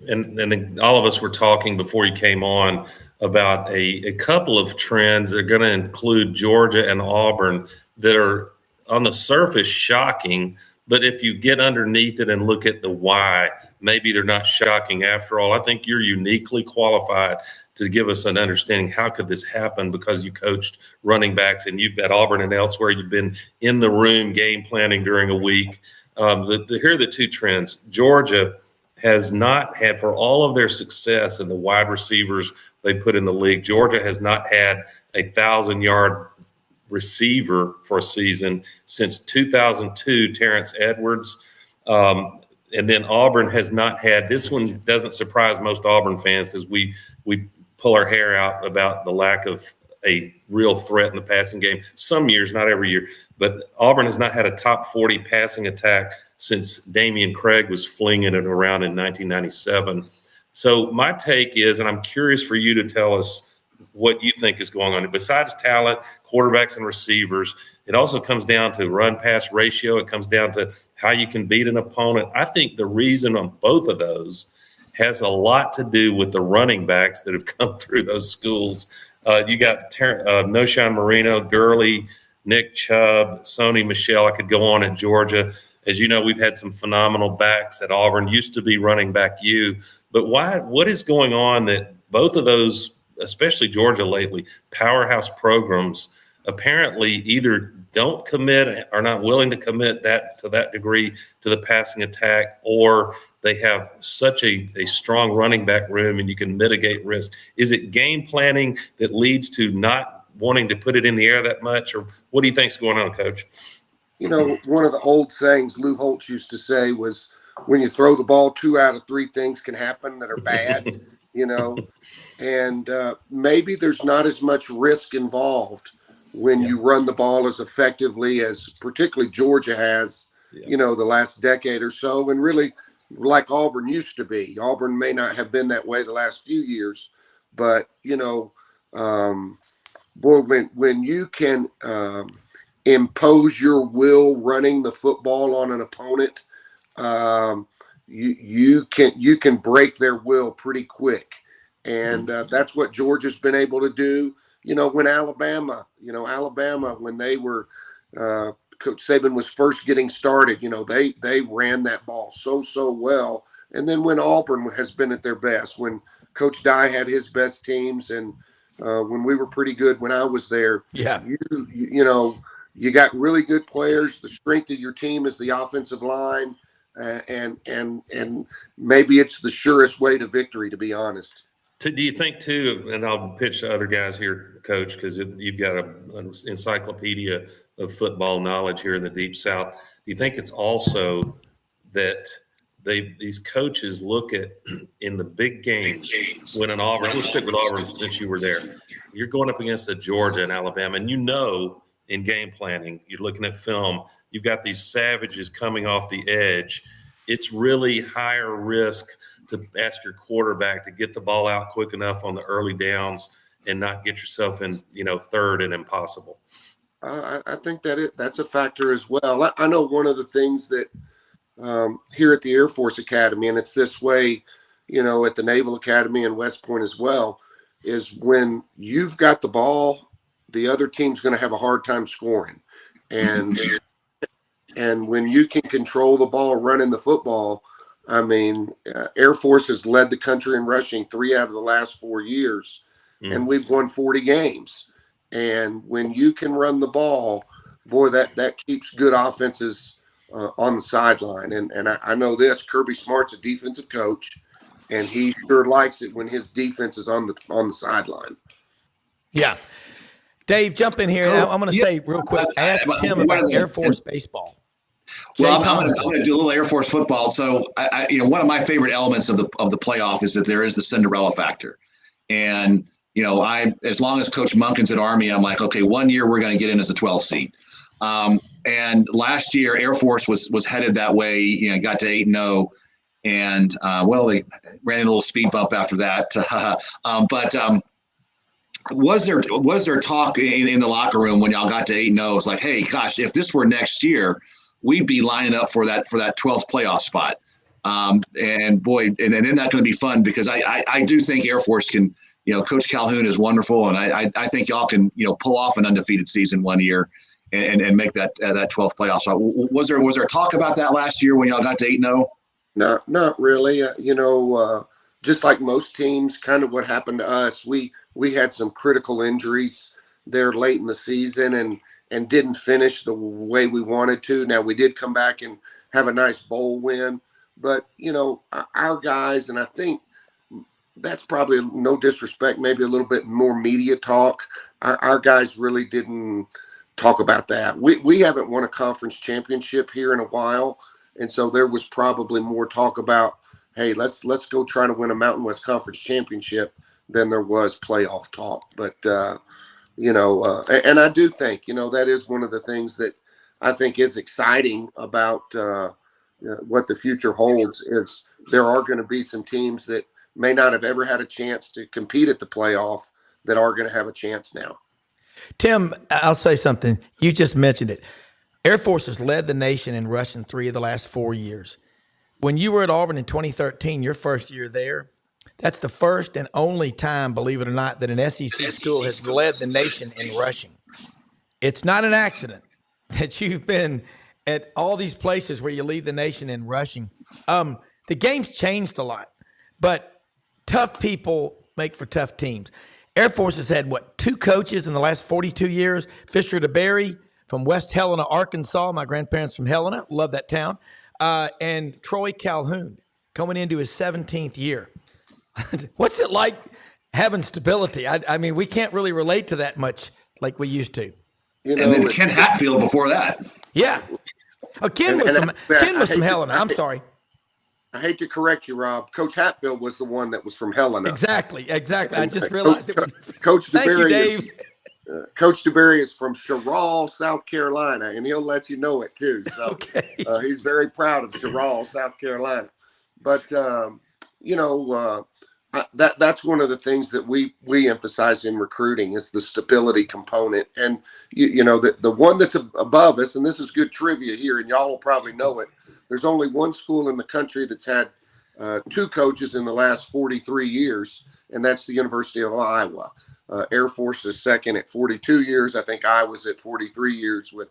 and all of us were talking before you came on about a couple of trends that are going to include Georgia and Auburn that are on the surface shocking, But if you get underneath it and look at the why, maybe they're not shocking after all. I think you're uniquely qualified to give us an understanding how could this happen, because you coached running backs and you've got Auburn and elsewhere. You've been in the room game planning during a week. Here are the two trends. Georgia has not had, for all of their success and the wide receivers they put in the league, Georgia has not had a 1,000-yard receiver for a season since 2002, Terrence Edwards. And then Auburn has not had, this one doesn't surprise most Auburn fans because we pull our hair out about the lack of a real threat in the passing game. Some years, not every year, but Auburn has not had a top 40 passing attack since Damian Craig was flinging it around in 1997. So my take is, and I'm curious for you to tell us what you think is going on. Besides talent, quarterbacks and receivers, it also comes down to run-pass ratio. It comes down to how you can beat an opponent. I think the reason on both of those has a lot to do with the running backs that have come through those schools. You got Noshan Marino, Gurley, Nick Chubb, Sony Michel. I could go on at Georgia. As you know, we've had some phenomenal backs at Auburn. Used to be running back you. But what is going on that both of those, especially Georgia lately, powerhouse programs apparently either don't commit, are not willing to commit that to that degree to the passing attack, or they have such a strong running back room and you can mitigate risk? Is it game planning that leads to not wanting to put it in the air that much, or what do you think's going on, Coach? You know, one of the old sayings Lou Holtz used to say was, when you throw the ball, 2 out of 3 things can happen that are bad, you know, and maybe there's not as much risk involved when you run the ball as effectively as particularly Georgia has, you know, the last decade or so. And really, like Auburn used to be. Auburn may not have been that way the last few years, but, you know, boy, when you can impose your will running the football on an opponent, you can break their will pretty quick. And that's what Georgia's been able to do. You know, when Alabama, when they were, Coach Saban was first getting started, you know, they ran that ball so well. And then when Auburn has been at their best, when Coach Dye had his best teams, and when we were pretty good when I was there, you know, you got really good players. The strength of your team is the offensive line, and maybe it's the surest way to victory, to be honest. Do you think too, and I'll pitch to other guys here, Coach, because you've got an encyclopedia of football knowledge here in the Deep South. Do you think it's also that these coaches look at in the big games when an Auburn, we'll stick with Auburn since you were there, you're going up against a Georgia and Alabama, and you know in game planning, you're looking at film, you've got these savages coming off the edge. It's really higher risk to ask your quarterback to get the ball out quick enough on the early downs and not get yourself in, you know, third and impossible. I think that's a factor as well. I know one of the things that here at the Air Force Academy, and it's this way, you know, at the Naval Academy and West Point as well, is when you've got the ball, the other team's going to have a hard time scoring. And when you can control the ball, running the football, I mean, Air Force has led the country in rushing 3 out of the last 4 years, and we've won 40 games. And when you can run the ball, boy, that keeps good offenses on the sideline. And I know this, Kirby Smart's a defensive coach, and he sure likes it when his defense is on the sideline. Yeah. Dave, jump in here. I'm going to say real quick, ask Tim about Air Force baseball. Well, I'm going to do a little Air Force football. So, one of my favorite elements of the playoff is that there is the Cinderella factor. And, you know, as long as Coach Monken's at Army, I'm like, okay, 1 year we're going to get in as a 12 seed. And last year, Air Force was headed that way. You know, got to 8-0, and they ran a little speed bump after that. Was there talk in the locker room when y'all got to 8-0? It's like, hey, gosh, if this were next year, we'd be lining up for that 12th playoff spot. And boy, and then that's going to be fun, because I do think Air Force can. You know, Coach Calhoun is wonderful, and I think y'all can, you know, pull off an undefeated season 1 year. and make that 12th playoff. So was there talk about that last year when y'all got to 8-0? Not really. Just like most teams, kind of what happened to us. We had some critical injuries there late in the season and didn't finish the way we wanted to. Now we did come back and have a nice bowl win, but our guys, and I think that's probably, no disrespect, maybe a little bit more media talk. Our guys really didn't talk about that. We haven't won a conference championship here in a while, and so there was probably more talk about, hey, let's go try to win a Mountain West Conference championship than there was playoff talk. But and I do think that is one of the things that I think is exciting about what the future holds. Is there are going to be some teams that may not have ever had a chance to compete at the playoff that are going to have a chance now. Tim, I'll say something. You just mentioned it. Air Force has led the nation in rushing 3 of the last 4 years. When you were at Auburn in 2013, your first year there, that's the first and only time, believe it or not, that an SEC school has led the nation in rushing. It's not an accident that you've been at all these places where you lead the nation in rushing. The game's changed a lot, but tough people make for tough teams. Air Force has had, 2 coaches in the last 42 years? Fisher DeBerry from West Helena, Arkansas. My grandparents from Helena. Love that town. And Troy Calhoun coming into his 17th year. What's it like having stability? I mean, we can't really relate to that much like we used to. And then Ken Hatfield before that. Yeah. Oh, Ken was from Helena. I'm sorry. I hate to correct you, Rob. Coach Hatfield was the one that was from Helena. Exactly. I just realized Coach Thank you, Dave. Coach DeBerry is from Sherall, South Carolina, and he'll let you know it too. So okay. He's very proud of Sherall, South Carolina. But that's one of the things that we emphasize in recruiting is the stability component. And the one that's above us, and this is good trivia here, and y'all will probably know it. There's only one school in the country that's had 2 coaches in the last 43 years, and that's the University of Iowa. Air Force is second at 42 years. I think Iowa's at 43 years with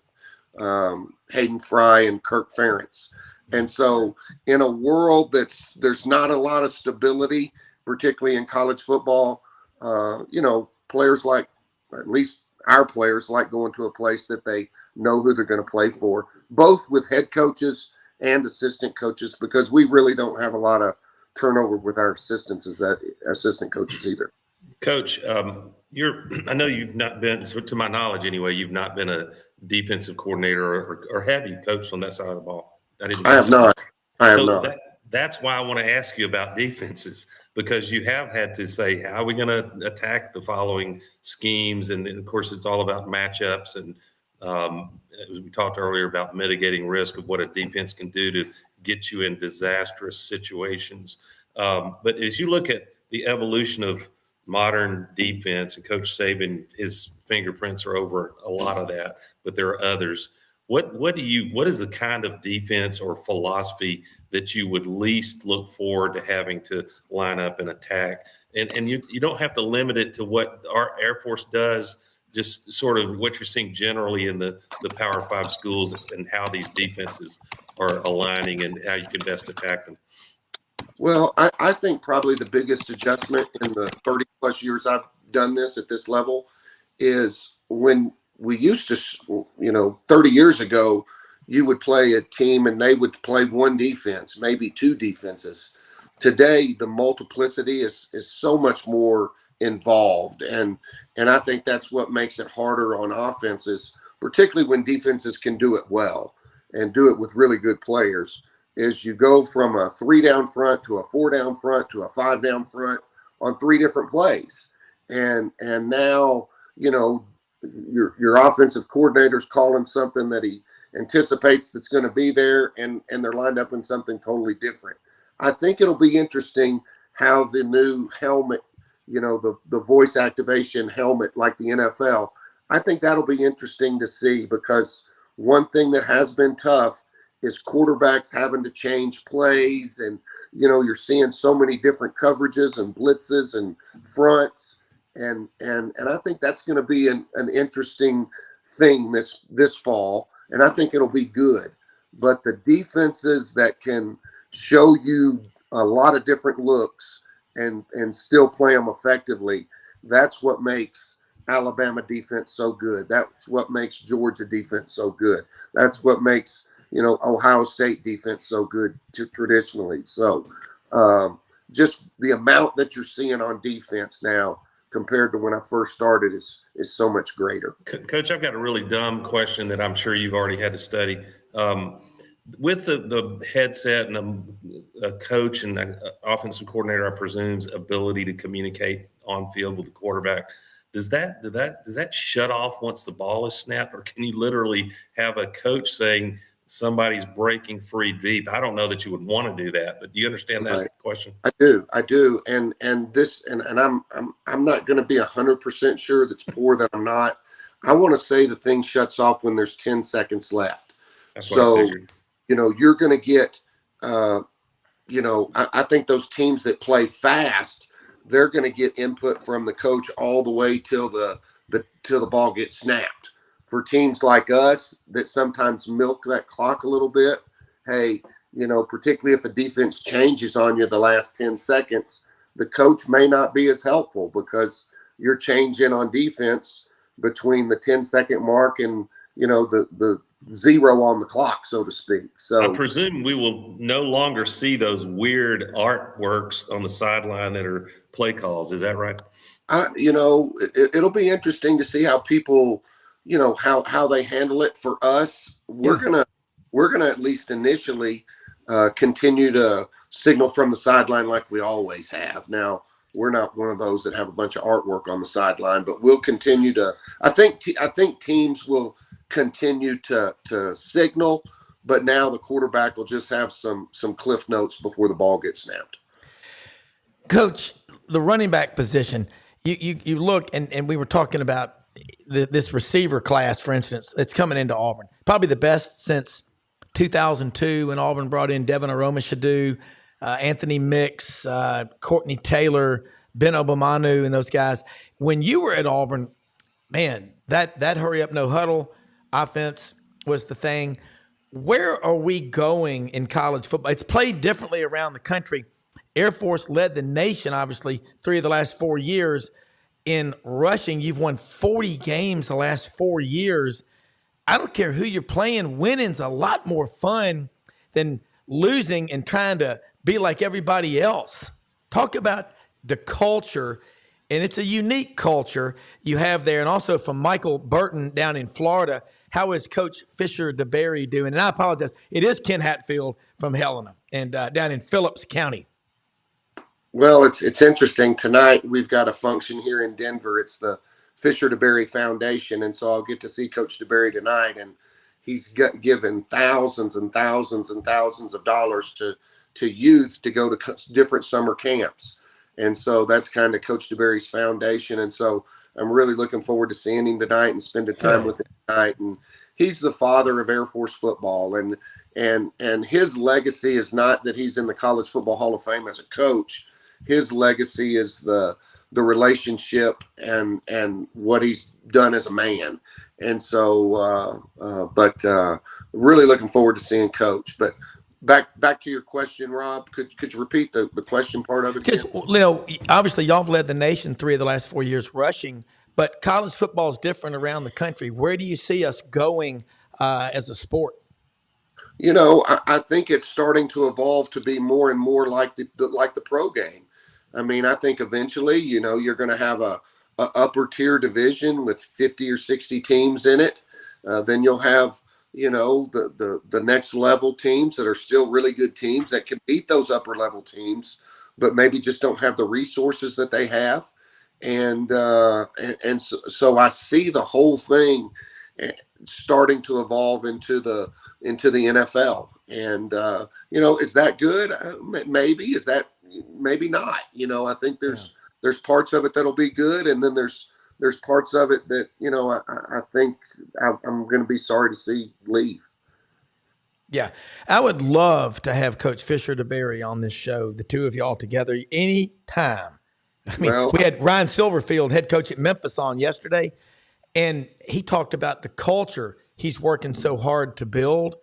Hayden Fry and Kirk Ferentz. And so in a world there's not a lot of stability, particularly in college football, players like, or at least our players like going to a place that they know who they're going to play for, both with head coaches and assistant coaches, because we really don't have a lot of turnover with our assistants as assistant coaches either. Coach, I know you've not been, to my knowledge anyway, you've not been a defensive coordinator or have you coached on that side of the ball? I have not. That's why I want to ask you about defenses, because you have had to say, how are we going to attack the following schemes? And of course, it's all about matchups. And we talked earlier about mitigating risk of what a defense can do to get you in disastrous situations. But as you look at the evolution of modern defense, and Coach Saban, his fingerprints are over a lot of that, but there are others. What is the kind of defense or philosophy that you would least look forward to having to line up and attack? And you don't have to limit it to what our Air Force does, just sort of what you're seeing generally in the Power 5 schools and how these defenses are aligning and how you can best attack them. Well, I think probably the biggest adjustment in the 30 plus years I've done this at this level is when we used to, 30 years ago, you would play a team and they would play one defense, maybe 2 defenses. Today, the multiplicity is so much more involved. And I think that's what makes it harder on offenses, particularly when defenses can do it well and do it with really good players. Is you go from a 3 down front to a 4 down front to a 5 down front on 3 different plays. And now, your offensive coordinator's calling something that he anticipates that's going to be there, and they're lined up in something totally different. I think it'll be interesting how the new helmet, the voice activation helmet like the NFL, I think that'll be interesting to see, because one thing that has been tough is quarterbacks having to change plays, and you're seeing so many different coverages and blitzes and fronts, and I think that's going to be an interesting thing this fall, and I think it'll be good. But the defenses that can show you a lot of different looks and still play them effectively, that's what makes Alabama defense so good. That's what makes Georgia defense so good. That's what makes, Ohio State defense so good traditionally. So just the amount that you're seeing on defense now compared to when I first started is so much greater. Coach, I've got a really dumb question that I'm sure you've already had to study. With the headset and a coach and an offensive coordinator, I presume's ability to communicate on field with the quarterback, does that shut off once the ball is snapped, or can you literally have a coach saying somebody's breaking free deep? I don't know that you would want to do that, but do you understand that question? I do, and I'm not going to be 100% sure. That's poor that I'm not. I want to say the thing shuts off when there's 10 seconds left. That's what I figured. You're going to get, I think those teams that play fast, they're going to get input from the coach all the way till the ball gets snapped. For teams like us that sometimes milk that clock a little bit, hey, particularly if a defense changes on you the last 10 seconds, the coach may not be as helpful because you're changing on defense between the 10-second mark and, the zero on the clock, so to speak. So I presume we will no longer see those weird artworks on the sideline that are play calls. Is that right? It'll be interesting to see how people, how they handle it. For us, we're gonna at least initially continue to signal from the sideline like we always have. Now, we're not one of those that have a bunch of artwork on the sideline, but we'll continue to. I think teams will continue to signal, but now the quarterback will just have some cliff notes before the ball gets snapped. Coach, the running back position, you look, and we were talking about this receiver class, for instance, that's coming into Auburn. Probably the best since 2002 when Auburn brought in Devin Aroma-Shadoux, Anthony Mix, Courtney Taylor, Ben Obamanu, and those guys. When you were at Auburn, man, that hurry up, no huddle offense was the thing. Where are we going in college football? It's played differently around the country. Air Force led the nation, obviously, 3 of the last 4 years in rushing. You've won 40 games the last 4 years. I don't care who you're playing. Winning's a lot more fun than losing and trying to be like everybody else. Talk about the culture, and it's a unique culture you have there. And also from Michael Burton down in Florida, how is Coach Fisher DeBerry doing? And I apologize, it is Ken Hatfield from Helena and down in Phillips County. Well, it's interesting. Tonight we've got a function here in Denver. It's the Fisher DeBerry Foundation, and so I'll get to see Coach DeBerry tonight. And he's given thousands and thousands and thousands of dollars to youth to go to different summer camps. And so that's kind of Coach DeBerry's foundation. And so I'm really looking forward to seeing him tonight and spending time with him tonight. And he's the father of Air Force football. And his legacy is not that he's in the College Football Hall of Fame as a coach. His legacy is the relationship and what he's done as a man. And so, really looking forward to seeing Coach. But back to your question, Rob, could you repeat the question part of it again? Just, obviously y'all have led the nation 3 of the last 4 years rushing, but college football is different around the country. Where do you see us going as a sport? I think it's starting to evolve to be more and more like the pro game. I mean, I think eventually, you're going to have a upper tier division with 50 or 60 teams in it. Then you'll have, the next level teams that are still really good teams that can beat those upper level teams, but maybe just don't have the resources that they have. And so I see the whole thing starting to evolve into the NFL. And, is that good? Maybe. Is that maybe not? I think there's parts of it that'll be good. And then there's parts of it that, I think I'm going to be sorry to see leave. Yeah. I would love to have Coach Fisher DeBerry on this show, the two of y'all together anytime. I mean, we had Ryan Silverfield, head coach at Memphis, on yesterday. And he talked about the culture he's working so hard to build.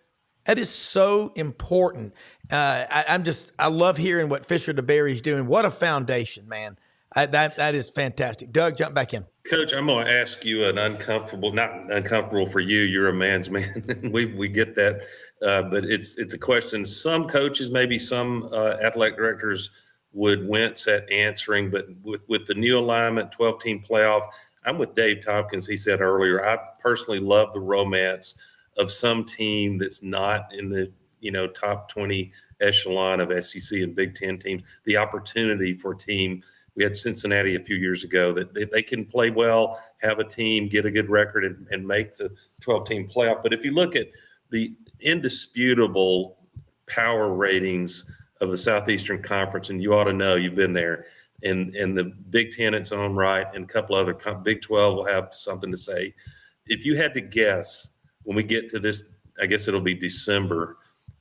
That is so important. I love hearing what Fisher DeBerry's doing. What a foundation, man. That is fantastic. Doug, jump back in. Coach, I'm going to ask you an uncomfortable, not uncomfortable for you. You're a man's man. we get that. But it's a question. Some coaches, maybe some athletic directors would wince at answering, but with the new alignment, 12-team playoff, I'm with Dave Tompkins. He said earlier, I personally love the romance of some team that's not in the top 20 echelon of SEC and Big Ten teams. The opportunity for a team. We had Cincinnati a few years ago that they can play well, have a team, get a good record, and make the 12-team playoff. But if you look at the indisputable power ratings of the Southeastern Conference, and you ought to know, you've been there, and the Big Ten in its own right, and a couple other Big 12 will have something to say. If you had to guess, when we get to this, I guess it'll be December,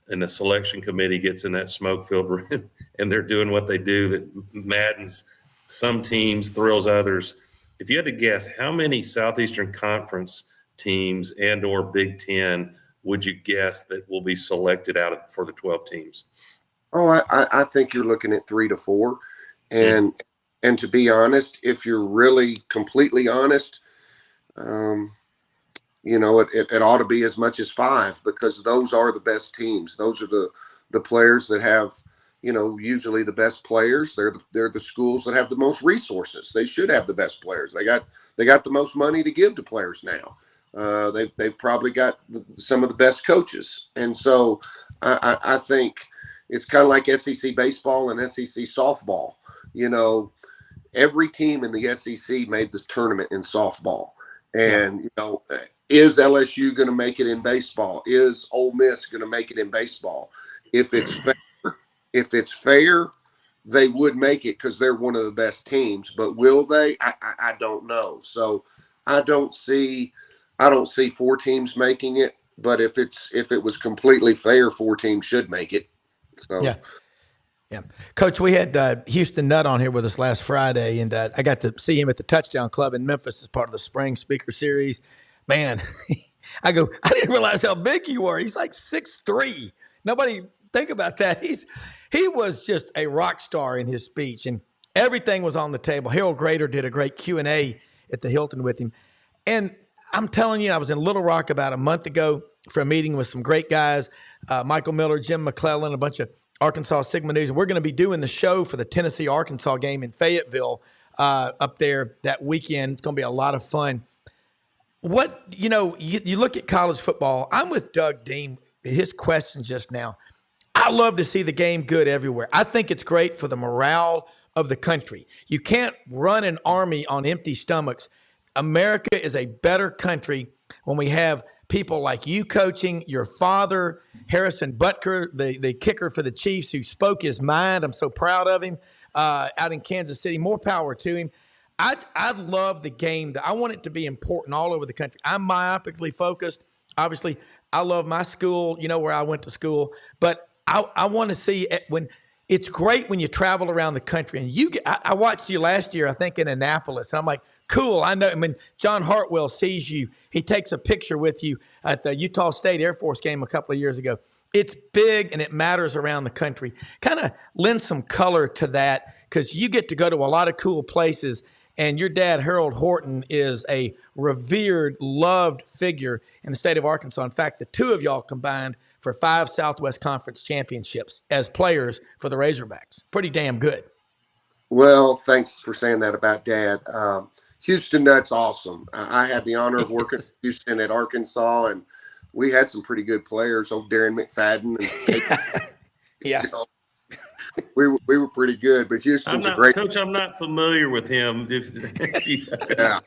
and the selection committee gets in that smoke-filled room, and they're doing what they do that maddens some teams, thrills others. If you had to guess, how many Southeastern Conference teams and or Big Ten would you guess that will be selected for the 12 teams? Oh, I think you're looking at 3 to 4. And to be honest, if you're really completely honest, it ought to be as much as 5, because those are the best teams. Those are the players that have, usually the best players. They're the schools that have the most resources. They should have the best players. They got the most money to give to players now. They've probably got some of the best coaches. And so I think it's kind of like SEC baseball and SEC softball. Every team in the SEC made this tournament in softball. And, is LSU going to make it in baseball? Is Ole Miss going to make it in baseball? If it's fair, they would make it because they're one of the best teams. But will they? I don't know. So I don't see 4 teams making it. But if it was completely fair, 4 teams should make it. So yeah. Coach, we had Houston Nutt on here with us last Friday, and I got to see him at the Touchdown Club in Memphis as part of the Spring Speaker Series. Man, I didn't realize how big you were. He's like 6'3". Nobody think about that. He was just a rock star in his speech, and everything was on the table. Harold Grader did a great Q&A at the Hilton with him. And I'm telling you, I was in Little Rock about a month ago for a meeting with some great guys, Michael Miller, Jim McClellan, a bunch of Arkansas Sigma News. And we're going to be doing the show for the Tennessee-Arkansas game in Fayetteville up there that weekend. It's going to be a lot of fun. You look at college football. I'm with Doug Dean, his question just now. I love to see the game good everywhere. I think it's great for the morale of the country. You can't run an army on empty stomachs. America is a better country when we have people like you coaching, your father, Harrison Butker, the kicker for the Chiefs, who spoke his mind. I'm so proud of him out in Kansas City. More power to him. I love the game. I want it to be important all over the country. I'm myopically focused. Obviously, I love my school, where I went to school. But I want to see it when it's great when you travel around the country. And I watched you last year, I think, in Annapolis. I'm like, cool. I know. I mean, John Hartwell sees you. He takes a picture with you at the Utah State Air Force game a couple of years ago. It's big and it matters around the country. Kind of lend some color to that, because you get to go to a lot of cool places. And your dad, Harold Horton, is a revered, loved figure in the state of Arkansas. In fact, the two of y'all combined for 5 Southwest Conference championships as players for the Razorbacks. Pretty damn good. Well, thanks for saying that about Dad. Houston Nutt's awesome. I had the honor of working at Houston at Arkansas, and we had some pretty good players. Old Darren McFadden. And yeah. We were pretty good, but Houston's a great coach. I'm not familiar with him. Yeah,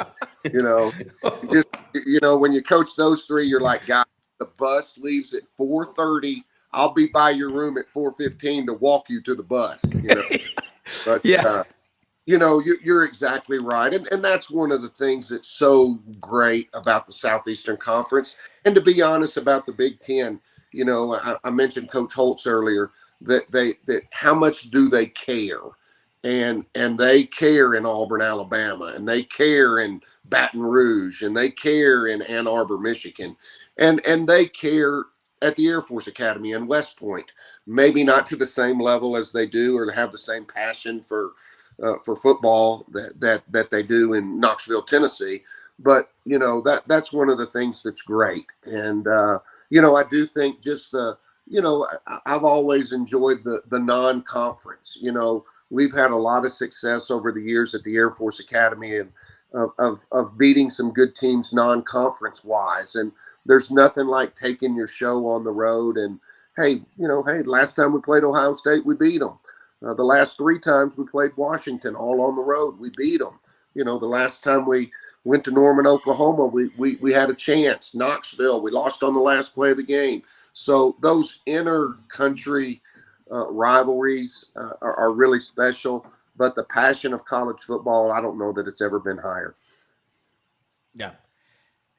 when you coach those 3, you're like, guys, the bus leaves at 4:30. I'll be by your room at 4:15 to walk you to the bus. But yeah, you're exactly right, and that's one of the things that's so great about the Southeastern Conference. And to be honest about the Big Ten, I mentioned Coach Holtz earlier. That how much do they care? and they care in Auburn, Alabama, and they care in Baton Rouge, and they care in Ann Arbor, Michigan, and they care at the Air Force Academy in West Point. Maybe not to the same level as they do, or have the same passion for football that they do in Knoxville, Tennessee. But that's one of the things that's great. And I do think just I've always enjoyed the non-conference. We've had a lot of success over the years at the Air Force Academy, and of beating some good teams non-conference wise. And there's nothing like taking your show on the road. And hey, last time we played Ohio State, we beat them. The last 3 times we played Washington, all on the road, we beat them. The last time we went to Norman, Oklahoma, we had a chance. Knoxville, we lost on the last play of the game. So those inter-country rivalries are really special. But the passion of college football, I don't know that it's ever been higher. Yeah.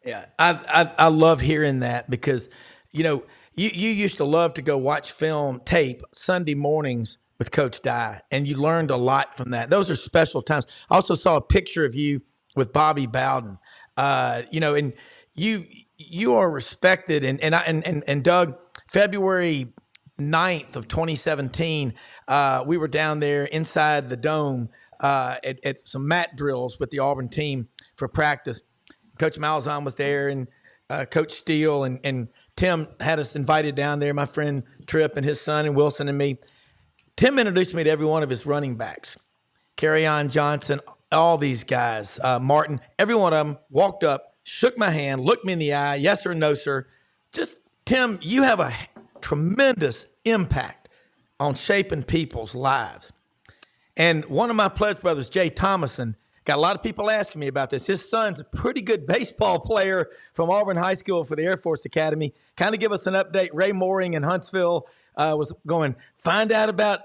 Yeah. I love hearing that because, you used to love to go watch film tape Sunday mornings with Coach Dye, and you learned a lot from that. Those are special times. I also saw a picture of you with Bobby Bowden, and you are respected. And Doug, February 9th of 2017, we were down there inside the dome at some mat drills with the Auburn team for practice. Coach Malzahn was there, and Coach Steele and Tim had us invited down there, my friend Tripp and his son and Wilson and me. Tim introduced me to every one of his running backs, Kerryon Johnson, all these guys, Martin, every one of them walked up, shook my hand, looked me in the eye, yes or no, sir. Just, Tim, you have a tremendous impact on shaping people's lives. And one of my pledge brothers, Jay Thomason, got a lot of people asking me about this. His son's a pretty good baseball player from Auburn High School for the Air Force Academy. Kind of give us an update. Ray Mooring in Huntsville was going, find out about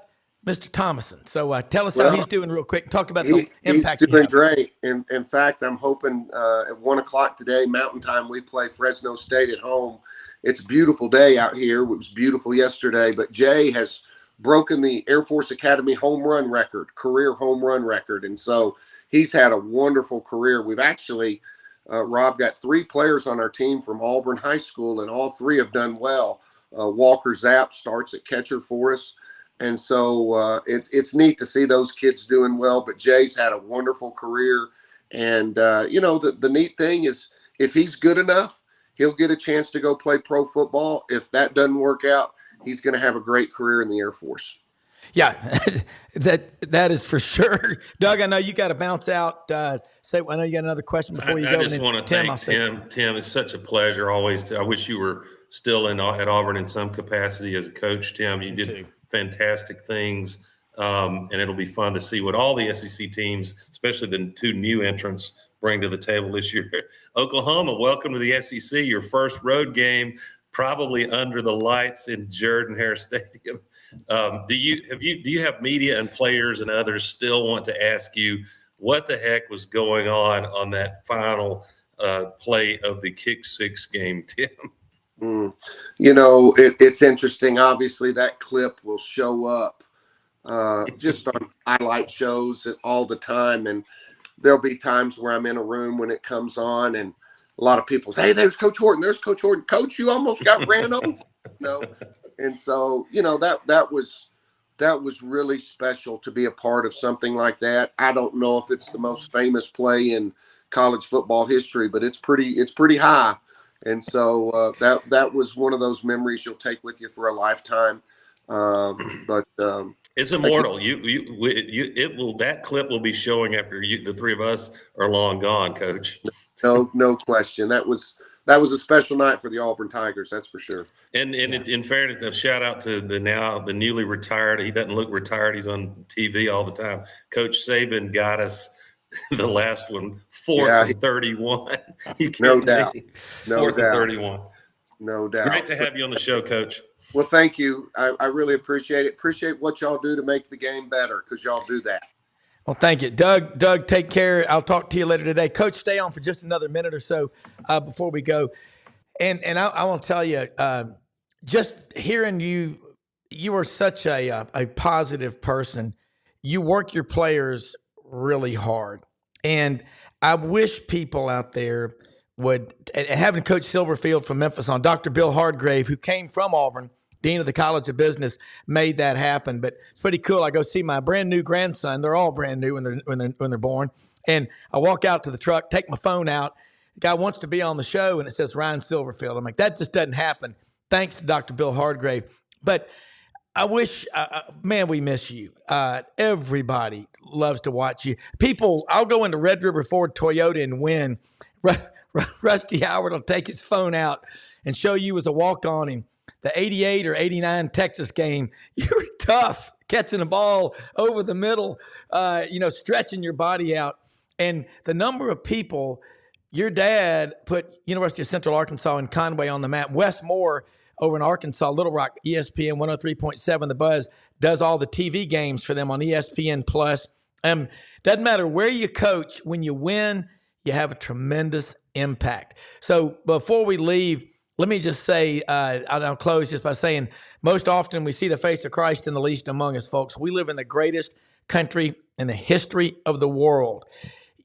Mr. Thomason. So tell us how he's doing real quick. Talk about the impact. He's doing great. In fact, I'm hoping at 1 o'clock today, Mountain Time, we play Fresno State at home. It's a beautiful day out here. It was beautiful yesterday, but Jay has broken the Air Force Academy home run record, career home run record. And so he's had a wonderful career. We've actually, Rob, got 3 players on our team from Auburn High School, and all 3 have done well. Walker Zapp starts at catcher for us. And so it's neat to see those kids doing well. But Jay's had a wonderful career. And, the neat thing is if he's good enough, he'll get a chance to go play pro football. If that doesn't work out, he's going to have a great career in the Air Force. Yeah, that is for sure. Doug, I know you got to bounce out. I know you got another question before you go. I just want to thank Tim. Tim, it's such a pleasure always. I wish you were still at Auburn in some capacity as a coach, Tim. You did fantastic things, and it'll be fun to see what all the SEC teams, especially the 2 new entrants, bring to the table this year. Oklahoma, welcome to the SEC. Your first road game, probably under the lights in Jordan-Hare Stadium. Do you have media and players and others still want to ask you what the heck was going on that final play of the kick 6 game, Tim? It's interesting. Obviously, that clip will show up just on highlight shows all the time, and there'll be times where I'm in a room when it comes on, and a lot of people say, "Hey, there's Coach Horton. There's Coach Horton. Coach, you almost got ran over." And so that was really special to be a part of something like that. I don't know if it's the most famous play in college football history, but it's pretty high. And so that was one of those memories you'll take with you for a lifetime. It's immortal. That clip will be showing after the 3 of us are long gone, Coach. No question. That was a special night for the Auburn Tigers. That's for sure. And in fairness, a shout out to the newly retired. He doesn't look retired. He's on TV all the time. Coach Saban got us the last one, 4th and 31. No doubt. 4th and 31. No doubt. Great to have you on the show, Coach. Well, thank you. I really appreciate it. Appreciate what y'all do to make the game better, because y'all do that. Well, thank you. Doug, take care. I'll talk to you later today. Coach, stay on for just another minute or so before we go. And I want to tell you, just hearing you are such a positive person. you work your players really hard. And I wish people out there would, and having Coach Silverfield from Memphis on, Dr. Bill Hardgrave, who came from Auburn, Dean of the College of Business, made that happen. But it's pretty cool. I go see my brand new grandson. They're all brand new when they're born. And I walk out to the truck, take my phone out. The guy wants to be on the show, and it says Ryan Silverfield. I'm like, that just doesn't happen. Thanks to Dr. Bill Hardgrave. But I wish, man, we miss you. Everybody loves to watch you. People, I'll go into Red River Ford Toyota and win. Rusty Howard will take his phone out and show you as a walk-on in the 88 or 89 Texas game. You were tough, catching the ball over the middle, stretching your body out. And the number of people, your dad put University of Central Arkansas and Conway on the map. Wes Moore over in Arkansas, Little Rock, ESPN 103.7 The Buzz, does all the TV games for them on ESPN+. Doesn't matter where you coach, when you win, you have a tremendous impact. So before we leave, let me just say, I'll close just by saying, most often we see the face of Christ in the least among us, folks. We live in the greatest country in the history of the world.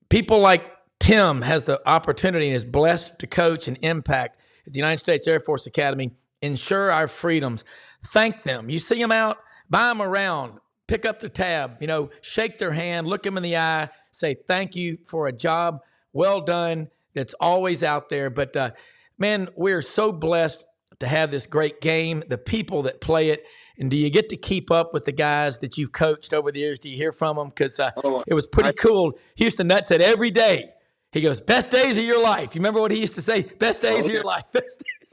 People like Tim has the opportunity and is blessed to coach and impact at the United States Air Force Academy. Ensure our freedoms. Thank them. You see them out, buy them around, pick up their tab, shake their hand, look them in the eye, say thank you for a job well done that's always out there. But, man, we're so blessed to have this great game, the people that play it. And do you get to keep up with the guys that you've coached over the years? Do you hear from them? Because it was pretty cool. Houston Nutt said every day, he goes, best days of your life. You remember what he used to say? Best days of your life.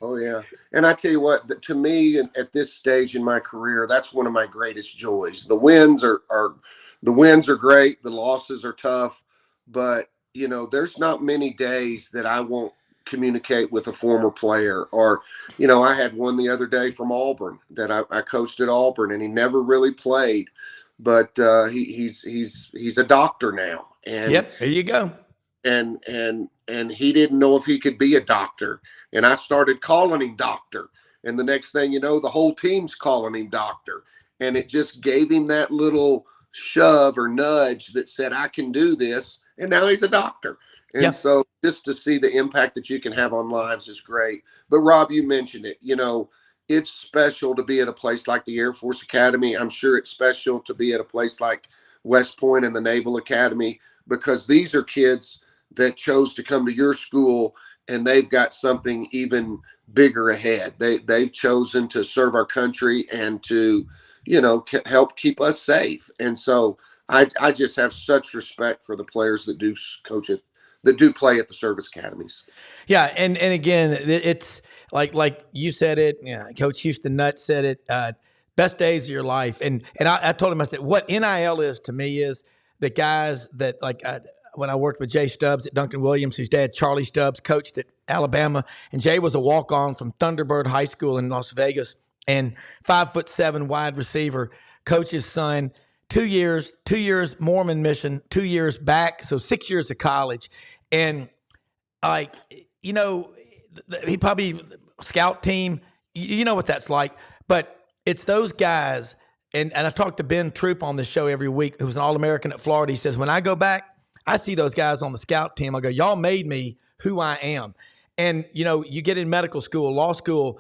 Oh, yeah. And I tell you what, to me, at this stage in my career, that's one of my greatest joys. The wins are great. The losses are tough. But, there's not many days that I won't communicate with a former player. Or, I had one the other day from Auburn that I coached at Auburn, and he never really played. But he's a doctor now. And yep, there you go. And he didn't know if he could be a doctor. And I started calling him doctor. And the next thing you know, the whole team's calling him doctor. And it just gave him that little shove or nudge that said, I can do this. And now he's a doctor. And so just to see the impact that you can have on lives is great. But Rob, you mentioned it, it's special to be at a place like the Air Force Academy. I'm sure it's special to be at a place like West Point and the Naval Academy, because these are kids that chose to come to your school, and they've got something even bigger ahead. They've chosen to serve our country and to, help keep us safe. And so I just have such respect for the players that do coach it, that do play at the service academies. Yeah. And again, it's like you said it, Coach Houston Nutt said it, best days of your life. And I told him, I said, what NIL is to me is the guys that when I worked with Jay Stubbs at Duncan Williams, whose dad, Charlie Stubbs, coached at Alabama. And Jay was a walk-on from Thunderbird High School in Las Vegas, and 5'7" wide receiver, coach's son, 2 years Mormon mission, 2 years back. So 6 years of college. And he probably scout team, you know what that's like, but it's those guys. And I talked to Ben Troop on this show every week, who was an All-American at Florida. He says, when I go back, I see those guys on the scout team. I go, y'all made me who I am. And, you get in medical school, law school,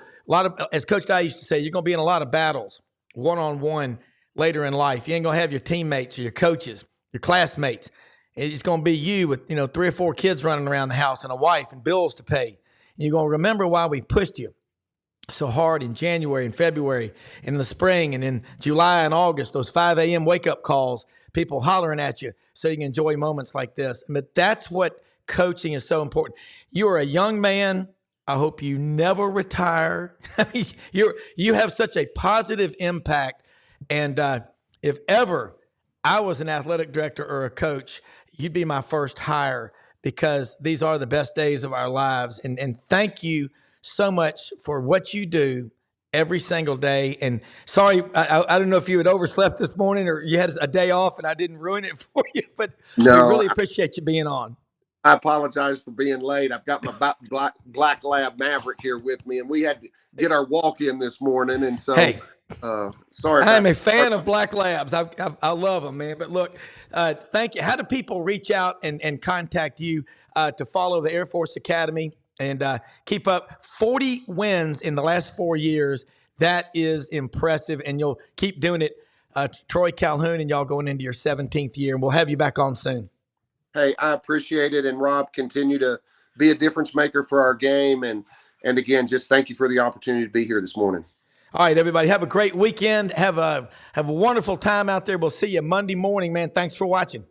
as Coach Dye used to say, you're going to be in a lot of battles, one-on-one later in life. You ain't going to have your teammates or your coaches, your classmates. It's going to be you with, 3 or 4 kids running around the house and a wife and bills to pay. And you're going to remember why we pushed you so hard in January and February and in the spring and in July and August, those 5 a.m. wake-up calls, people hollering at you so you can enjoy moments like this. But that's what coaching is so important. You are a young man. I hope you never retire. I mean, you have such a positive impact. And if ever I was an athletic director or a coach, you'd be my first hire, because these are the best days of our lives. And thank you so much for what you do every single day. And sorry, I don't know if you had overslept this morning or you had a day off and I didn't ruin it for you, but No, we really appreciate you being on. I apologize for being late. I've got my black lab Maverick here with me, and we had to get our walk in this morning. And so, Hey, Sorry. I'm a fan of black labs. I love them, man. But look, thank you. How do people reach out and contact you to follow the Air Force Academy and keep up 40 wins in the last 4 years? That is impressive, and you'll keep doing it. Troy Calhoun and y'all going into your 17th year, and we'll have you back on soon. Hey, I appreciate it. And Rob, continue to be a difference maker for our game. And again, just thank you for the opportunity to be here this morning. All right, everybody, have a great weekend. Have a wonderful time out there. We'll see you Monday morning, man. Thanks for watching.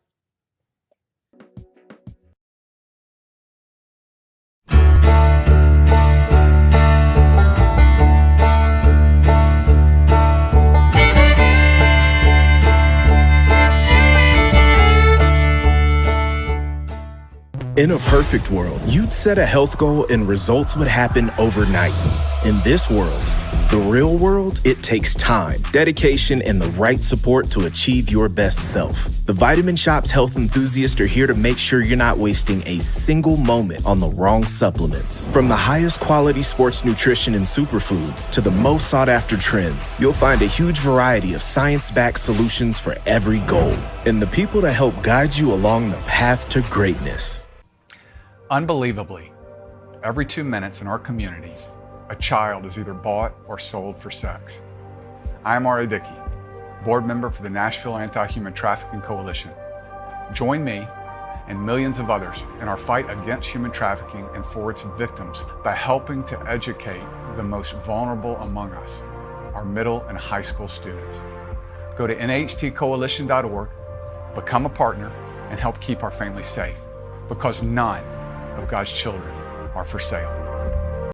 In a perfect world, you'd set a health goal and results would happen overnight. In this world, the real world, it takes time, dedication, and the right support to achieve your best self. The Vitamin Shop's health enthusiasts are here to make sure you're not wasting a single moment on the wrong supplements. From the highest quality sports nutrition and superfoods to the most sought after trends, you'll find a huge variety of science-backed solutions for every goal. And the people to help guide you along the path to greatness. Unbelievably, every 2 minutes in our communities, a child is either bought or sold for sex. I am Ari Dickey, board member for the Nashville Anti-Human Trafficking Coalition. Join me and millions of others in our fight against human trafficking and for its victims by helping to educate the most vulnerable among us, our middle and high school students. Go to nhtcoalition.org, become a partner, and help keep our families safe, because none of God's children are for sale.